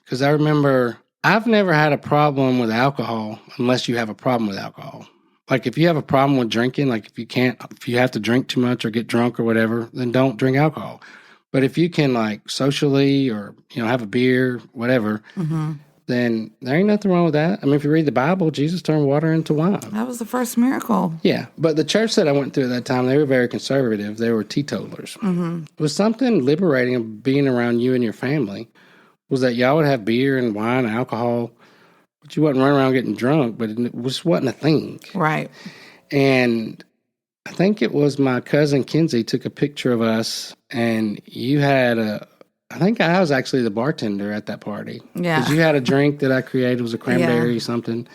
Because I remember I've never had a problem with alcohol unless you have a problem with alcohol. Like if you have a problem with drinking, like if you have to drink too much or get drunk or whatever, then don't drink alcohol. But if you can like socially or, have a beer, whatever, then there ain't nothing wrong with that. I mean, if you read the Bible, Jesus turned water into wine. That was the first miracle. Yeah. But the church that I went through at that time, they were very conservative. They were teetotalers. Mm-hmm. It was something liberating of being around you and your family was that y'all would have beer and wine and alcohol. But you wasn't running around getting drunk, but it wasn't a thing. Right. And I think it was my cousin Kinsey took a picture of us, and you had I think I was actually the bartender at that party. Yeah. Because you had a drink that I created. It was a cranberry something.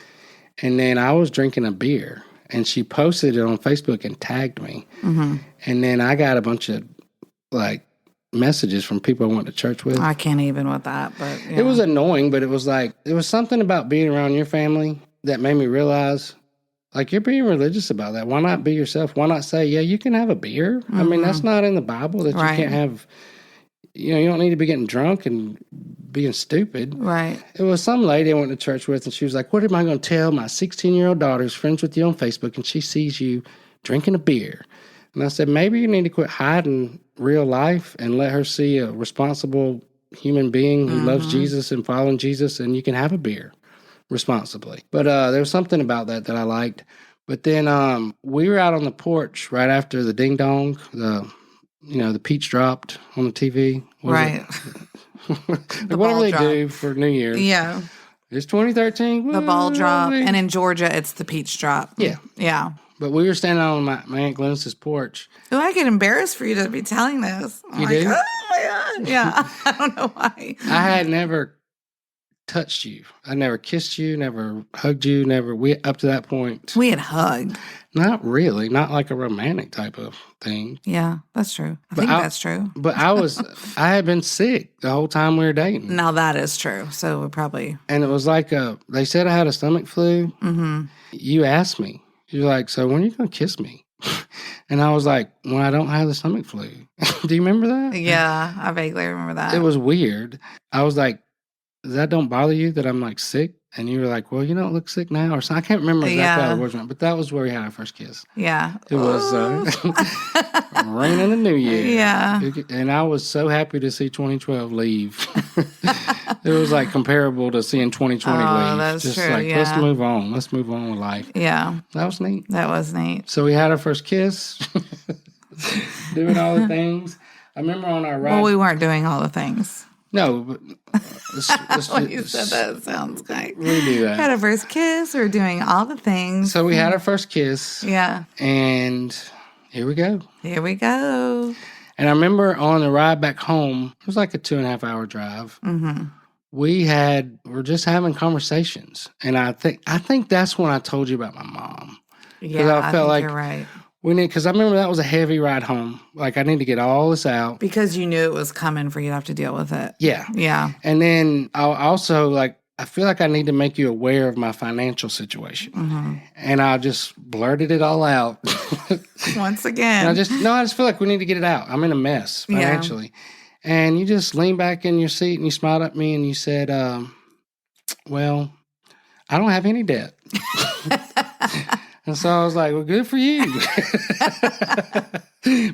And then I was drinking a beer. and she posted it on Facebook and tagged me. Mm-hmm. And then I got a bunch of like messages from people I went to church with. I can't even with that, but yeah. It was annoying, but it was something about being around your family that made me realize, like, you're being religious about that. Why not be yourself? Why not say, yeah, you can have a beer? Mm-hmm. I mean, that's not in the Bible that you can't have, you don't need to be getting drunk and being stupid. Right. It was some lady I went to church with, and she was like, what am I going to tell my 16-year-old daughter who's friends with you on Facebook, and she sees you drinking a beer? And I said, maybe you need to quit hiding real life and let her see a responsible human being who loves Jesus and following Jesus, and you can have a beer responsibly. But there was something about that I liked. But then we were out on the porch right after the ding dong, the peach dropped on the TV. Right. Like whatever they do for New Year's. Yeah. It's 2013. The ball drop. And in Georgia, it's the peach drop. Yeah. Yeah. But we were standing on my Aunt Glennis's porch. Oh, I get embarrassed for you to be telling this. You do? Oh, my God. Yeah. I don't know why. I had never touched you. I never kissed you, never hugged you, up to that point. We had hugged. Not really. Not like a romantic type of thing. Yeah, that's true. I think that's true. But I had been sick the whole time we were dating. Now that is true. So we probably. And it was like they said I had a stomach flu. Mm-hmm. You asked me. You're like, so when are you going to kiss me? And I was like, when I don't have the stomach flu. Do you remember that? Yeah, I vaguely remember that. It was weird. I was like, that don't bother you that I'm like sick? And you were like, well, you don't look sick now. Or something. I can't remember exactly how it was, but that was where we had our first kiss. Yeah. It was rain in the new year. Yeah. And I was so happy to see 2012 leave. It was like comparable to seeing 2020 leave. That's just true, like, yeah. let's move on. Let's move on with life. Yeah. That was neat. That was neat. So we had our first kiss, doing all the things. I remember on our ride. Well, we weren't doing all the things. No, but when you said that, it sounds like we do that. Had a first kiss. We were doing all the things. So we had our first kiss. Yeah. And here we go. Here we go. And I remember on the ride back home, it was like a 2.5 hour drive. Mm-hmm. We're just having conversations. And I think that's when I told you about my mom. Yeah, I felt like you're right. Because I remember that was a heavy ride home. Like, I need to get all this out. Because you knew it was coming for you to have to deal with it. Yeah. Yeah. And then I also, I feel like I need to make you aware of my financial situation. Mm-hmm. And I just blurted it all out. Once again. I just feel like we need to get it out. I'm in a mess financially. Yeah. And you just leaned back in your seat and you smiled at me and you said, well, I don't have any debt. And so I was like, well, good for you.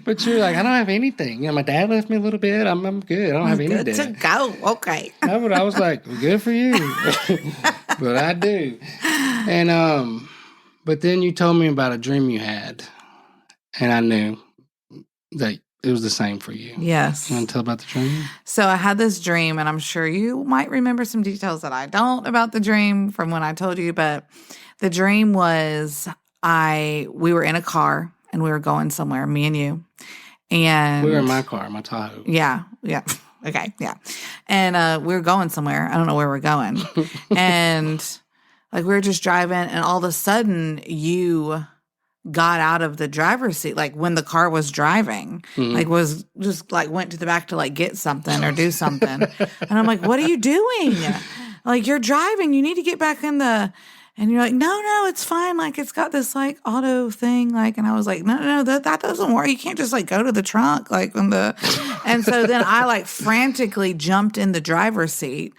But you're like, I don't have anything. My dad left me a little bit. I'm good. I don't have any debt. Good to go. Okay. No, but I was like, well, good for you. But I do. And, but then you told me about a dream you had. And I knew that it was the same for you. Yes. You want to tell about the dream? So I had this dream, and I'm sure you might remember some details that I don't about the dream from when I told you, but the dream was we were in a car and we were going somewhere, me and you. And we were in my car, my Tahoe. Yeah. Yeah. Okay. Yeah. And we were going somewhere. I don't know where we're going. And we were just driving, and all of a sudden you got out of the driver's seat, when the car was driving, was just went to the back to get something or do something. And I'm like, what are you doing? You're driving. You need to get back in the. And you're like, no, it's fine. It's got this auto thing. And I was like, no, that doesn't work. You can't just go to the trunk. And so then I frantically jumped in the driver's seat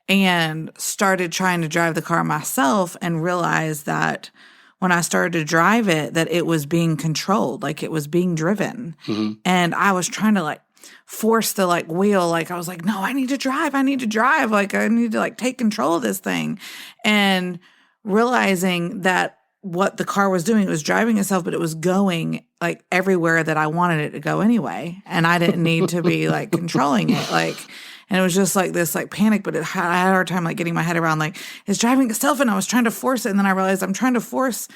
and started trying to drive the car myself, and realized that when I started to drive it, that it was being controlled, it was being driven. Mm-hmm. And I was trying to force the wheel. I was like, no, I need to drive. I need to take control of this thing. And realizing that what the car was doing, it was driving itself, but it was going everywhere that I wanted it to go anyway. And I didn't need to be controlling it. And it was just this panic, but I had a hard time getting my head around it's driving itself, and I was trying to force it. And then I realized I'm trying to force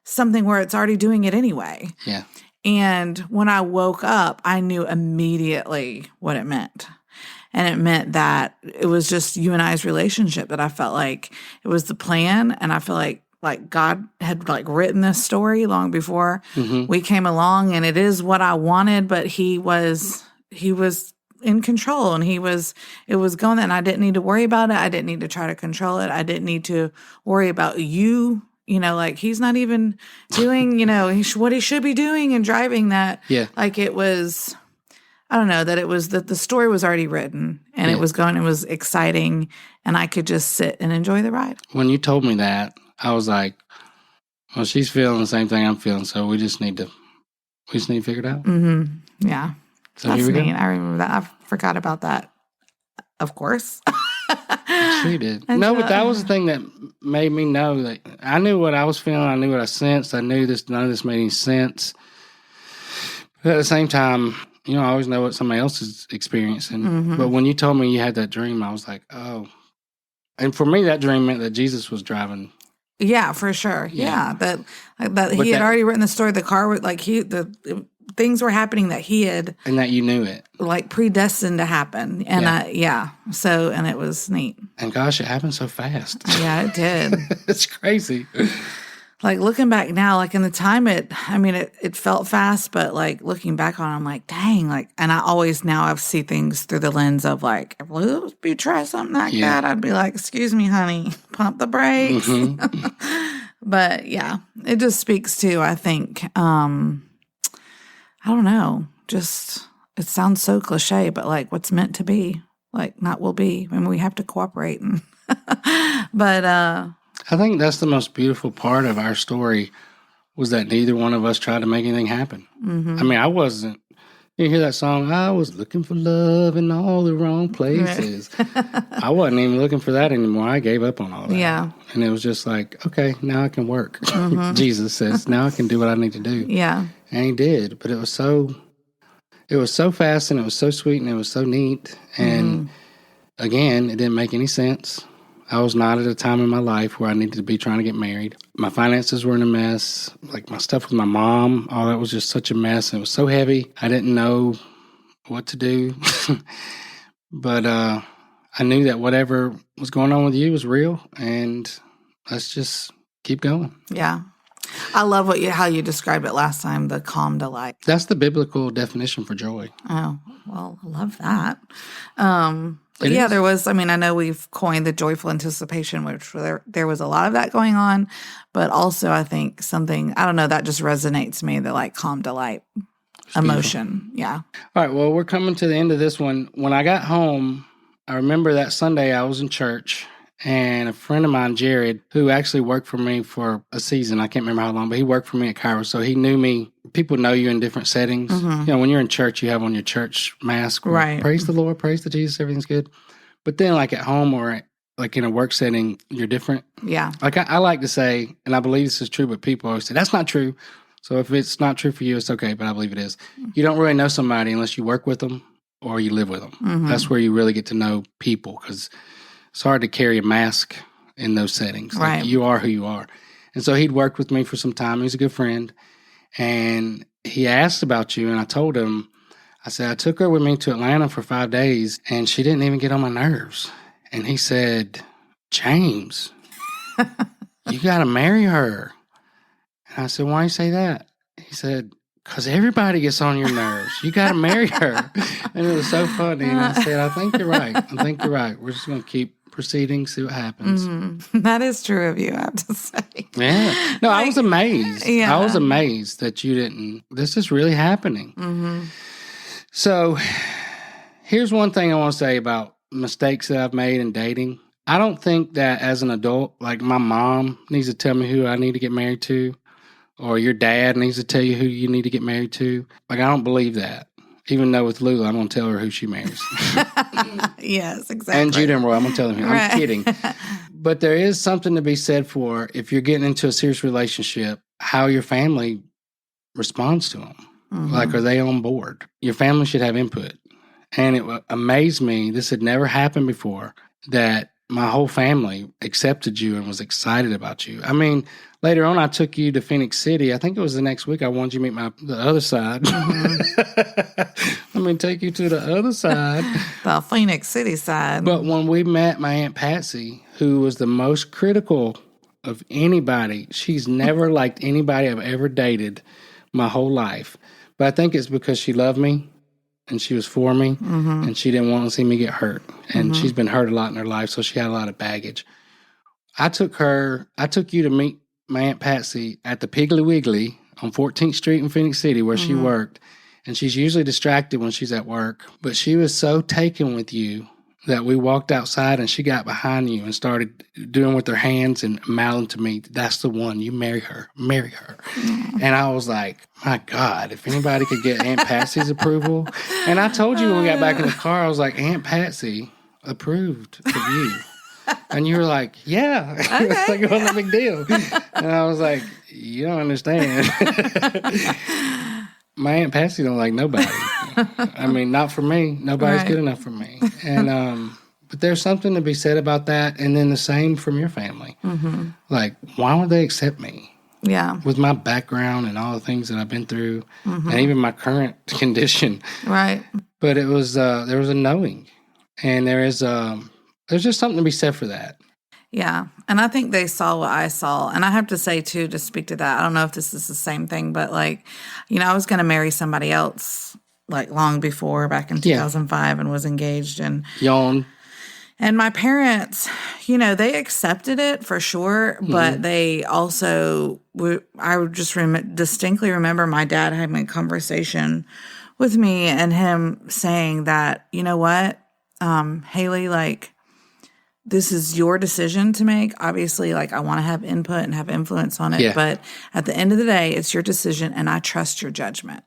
something where it's already doing it anyway. Yeah. And when I woke up, I knew immediately what it meant. And it meant that it was just you and I's relationship, that I felt like it was the plan. And I feel like like God had like written this story long before we came along, and it is what I wanted, but he was in control, and it was going, and I didn't need to worry about it. I didn't need to try to control it. I didn't need to worry about you, like he's not even doing, what he should be doing and driving that. Yeah. Like it was, I don't know, that the story was already written, and it was exciting, and I could just sit and enjoy the ride. When you told me that, I was like, well, she's feeling the same thing I'm feeling, so we just need to figure it out. Mm-hmm. Yeah. So that's here we neat. go. I remember that. I forgot about that. Of course. She did. No, but that was the thing that made me know that I knew what I was feeling. I knew what I sensed. I knew none of this made any sense. But at the same time, I always know what somebody else is experiencing. Mm-hmm. But when you told me you had that dream, I was like, oh. And for me, that dream meant that Jesus was driving. Yeah, for sure. Yeah. That he had already written the story. The car was like things were happening that he had. And that you knew it. Like predestined to happen. And So, and it was neat. And gosh, it happened so fast. Yeah, it did. It's crazy. Like looking back now, like in the time it felt fast, but like looking back on it, I'm like, dang, like, and I always now I see things through the lens of like, if you try something like that, I'd be like, excuse me, honey, pump the brakes. Mm-hmm. But yeah, it just speaks to, I think, I don't know, just, it sounds so cliche, but like what's meant to be, like not will be. I mean, we have to cooperate. But, I think that's the most beautiful part of our story was that neither one of us tried to make anything happen. Mm-hmm. I mean, I wasn't. You hear that song, I was looking for love in all the wrong places. I wasn't even looking for that anymore. I gave up on all that. Yeah. And it was just like, okay, now I can work. Mm-hmm. Jesus says, now I can do what I need to do. Yeah. And he did. But it was so fast, and it was so sweet, and it was so neat. And again, it didn't make any sense. I was not at a time in my life where I needed to be trying to get married. My finances were in a mess. Like my stuff with my mom, all that was just such a mess. And it was so heavy. I didn't know what to do. But I knew that whatever was going on with you was real. And let's just keep going. Yeah. I love how you described it last time, the calm delight. That's the biblical definition for joy. Oh, well, I love that. There was, I know we've coined the joyful anticipation, which there was a lot of that going on, but also I think something, I don't know, that just resonates to me, the like calm delight emotion. Yeah. All right. Well, we're coming to the end of this one. When I got home, I remember that Sunday I was in church, and a friend of mine, Jared, who actually worked for me for a season, I can't remember how long, but he worked for me at Cairo, so he knew me. People know you in different settings. Mm-hmm. When you're in church, you have on your church mask. Right. Praise the Lord, praise the Jesus, everything's good. But then like at home or like in a work setting, you're different. Yeah. Like I like to say, and I believe this is true, but people always say, that's not true. So if it's not true for you, it's okay, but I believe it is. You don't really know somebody unless you work with them or you live with them. Mm-hmm. That's where you really get to know people, because it's hard to carry a mask in those settings. Right. Like you are who you are. And so he'd worked with me for some time. He's a good friend. And he asked about you, and I told him, I said, I took her with me to Atlanta for 5 days, and she didn't even get on my nerves. And he said, James, you got to marry her. And I said, why do you say that? He said, because everybody gets on your nerves. You got to marry her. And it was so funny. And I said, I think you're right. We're just going to keep proceeding, see what happens. Mm-hmm. That is true of you, I have to say. Yeah. No, I was amazed. Yeah. I was amazed that you didn't. This is really happening. Mm-hmm. So here's one thing I want to say about mistakes that I've made in dating. I don't think that as an adult, like my mom needs to tell me who I need to get married to, or your dad needs to tell you who you need to get married to. Like, I don't believe that. Even though with Lula, I'm going to tell her who she marries. Yes, exactly. And Judah and Roy, I'm going to tell them who. Right. I'm kidding. But there is something to be said for, if you're getting into a serious relationship, how your family responds to them. Mm-hmm. Like, are they on board? Your family should have input. And it amazed me, this had never happened before, that my whole family accepted you and was excited about you. I mean, later on, I took you to Phoenix City. I think it was the next week I wanted you to meet the other side. Mm-hmm. Let me take you to the other side. The Phoenix City side. But when we met my Aunt Patsy, who was the most critical of anybody. She's never liked anybody I've ever dated my whole life. But I think it's because she loved me and she was for me and she didn't want to see me get hurt. And she's been hurt a lot in her life, so she had a lot of baggage. I took you to meet my Aunt Patsy at the Piggly Wiggly on 14th Street in Phoenix City where she worked. And she's usually distracted when she's at work. But she was so taken with you that we walked outside and she got behind you and started doing with her hands and mouthing to me, "That's the one. You marry her. Marry her." And I was like, my God, if anybody could get Aunt Patsy's approval. And I told you when we got back in the car, I was like, Aunt Patsy approved of you. And you were like, yeah. Like, it wasn't a big deal. And I was like, you don't understand. My Aunt Patsy don't like nobody. I mean, not for me. Nobody's good enough for me. And but there's something to be said about that. And then the same from your family. Like, why would they accept me? Yeah. With my background and all the things that I've been through, and even my current condition. Right. But it was there was a knowing, and there's just something to be said for that. Yeah. And I think they saw what I saw. And I have to say, too, to speak to that, I don't know if this is the same thing, but like, I was going to marry somebody else like long before, back in 2005, and was engaged. And Yawn. And my parents, they accepted it for sure, but they also, I would just distinctly remember my dad having a conversation with me and him saying that, you know what, Haley, like, this is your decision to make. Obviously, like, I want to have input and have influence on it, but at the end of the day, it's your decision, and I trust your judgment.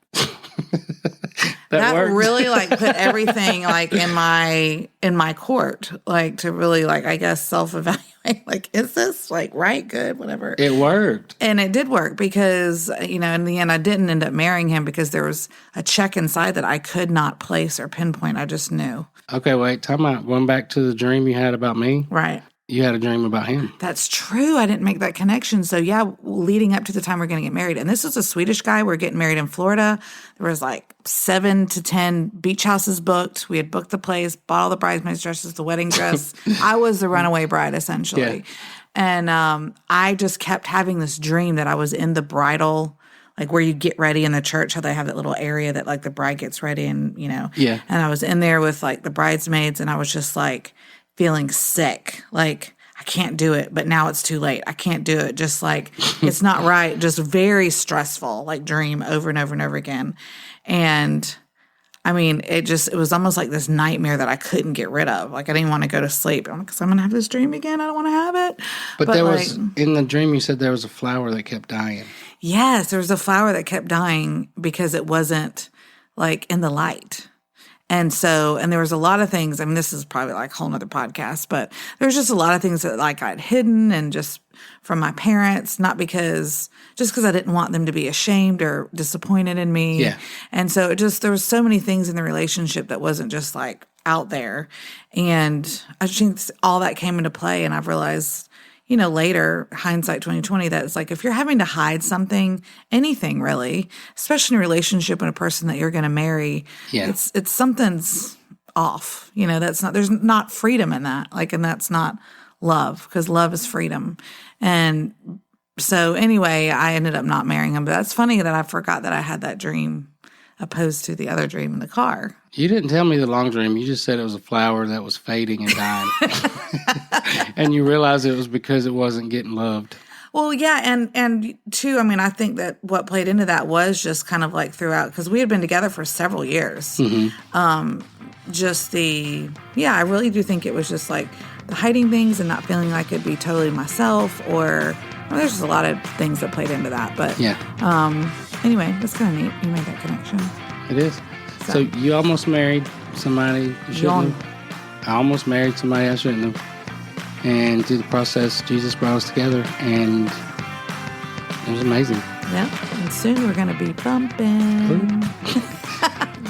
That really like put everything like in my court, like to really like, I guess, self-evaluate, like, is this like right, good, whatever. It worked. And it did work because, in the end, I didn't end up marrying him because there was a check inside that I could not place or pinpoint. I just knew. Okay, wait, time out. Going back to the dream you had about me. Right. You had a dream about him. That's true. I didn't make that connection. So, yeah, leading up to the time we're going to get married. And this is a Swedish guy. We're getting married in Florida. There was like 7 to 10 beach houses booked. We had booked the place, bought all the bridesmaids' dresses, the wedding dress. I was the runaway bride, essentially. Yeah. And I just kept having this dream that I was in the bridal, like where you get ready in the church, how they have that little area that like the bride gets ready and, Yeah. And I was in there with like the bridesmaids and I was just like, feeling sick, like I can't do it, but now it's too late. I can't do it. Just like it's not right. Just very stressful, like dream over and over and over again. And I mean, it was almost like this nightmare that I couldn't get rid of. Like I didn't want to go to sleep because I'm going to have this dream again. I don't want to have it. But there was, in the dream, you said there was a flower that kept dying. Yes, there was a flower that kept dying because it wasn't like in the light. And there was a lot of things, I mean, this is probably like a whole nother podcast, but there's just a lot of things that like I'd hidden and just from my parents, just because I didn't want them to be ashamed or disappointed in me. Yeah. And so there was so many things in the relationship that wasn't just like out there. And I think all that came into play and I've realized, later, hindsight 2020, that it's like if you're having to hide something, anything really, especially in a relationship with a person that you're going to marry, it's something's off. There's not freedom in that. Like, and that's not love because love is freedom. And so anyway, I ended up not marrying him. But that's funny that I forgot that I had that dream opposed to the other dream in the car. You didn't tell me the long dream. You just said it was a flower that was fading and dying. And you realized it was because it wasn't getting loved. Well, yeah, and too, I mean, I think that what played into that was just kind of like throughout, because we had been together for several years. I really do think it was just like the hiding things and not feeling like I could be totally myself, or there's just a lot of things that played into that. But anyway, that's kind of neat. You made that connection. It is. So you almost married somebody you shouldn't have. I almost married somebody I shouldn't have. And through the process, Jesus brought us together, and it was amazing. Yeah, and soon we're going to be bumping.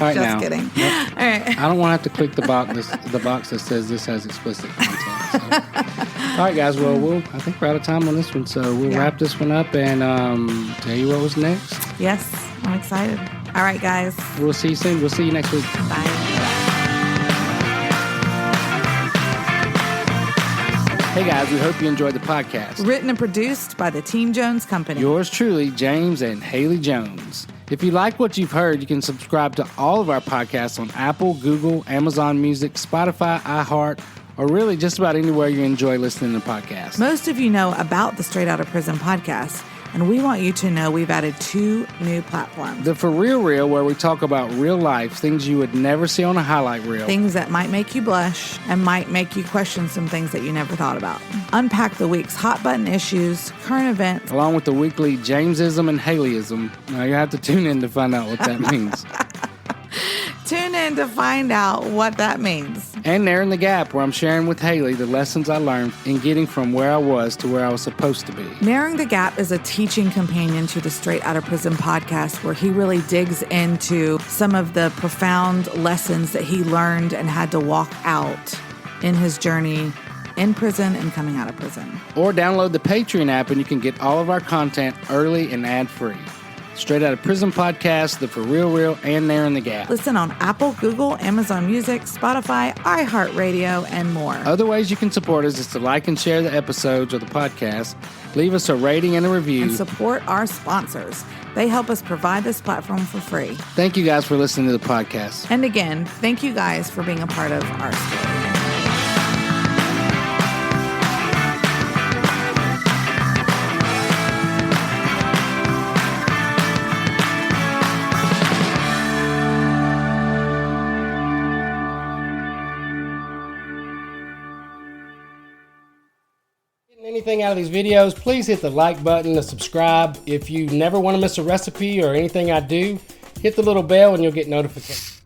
All right, Just kidding. Yep. All right. I don't want to have to click the box that says this has explicit content. So. All right, guys. Well, I think we're out of time on this one, so we'll wrap this one up and tell you what was next. Yes, I'm excited. All right, guys. We'll see you soon. We'll see you next week. Bye. Hey guys, we hope you enjoyed the podcast. Written and produced by the Team Jones Company. Yours truly, James and Haley Jones. If you like what you've heard, you can subscribe to all of our podcasts on Apple, Google, Amazon Music, Spotify, iHeart, or really just about anywhere you enjoy listening to podcasts. Most of you know about the Straight Outta Prison podcast, and we want you to know we've added 2 new platforms. The For Real Reel, where we talk about real life, things you would never see on a highlight reel. Things that might make you blush and might make you question some things that you never thought about. Unpack the week's hot button issues, current events. Along with the weekly Jamesism and Haleyism. Now you have to tune in to find out what that means. Tune in to find out what that means. And Narrowing the Gap, where I'm sharing with Haley the lessons I learned in getting from where I was to where I was supposed to be. Narrowing the Gap is a teaching companion to the Straight Outta Prison podcast, where he really digs into some of the profound lessons that he learned and had to walk out in his journey in prison and coming out of prison. Or download the Patreon app and you can get all of our content early and ad-free. Straight Outta Prison podcast, the For Real Reel, and Narrowing the Gap. Listen on Apple, Google, Amazon Music, Spotify, iHeartRadio, and more. Other ways you can support us is to like and share the episodes or the podcast, leave us a rating and a review, and support our sponsors. They help us provide this platform for free. Thank you guys for listening to the podcast. And again, thank you guys for being a part of our story. Anything out of these videos, please hit the like button, the subscribe. If you never want to miss a recipe or anything I do, hit the little bell and you'll get notifications.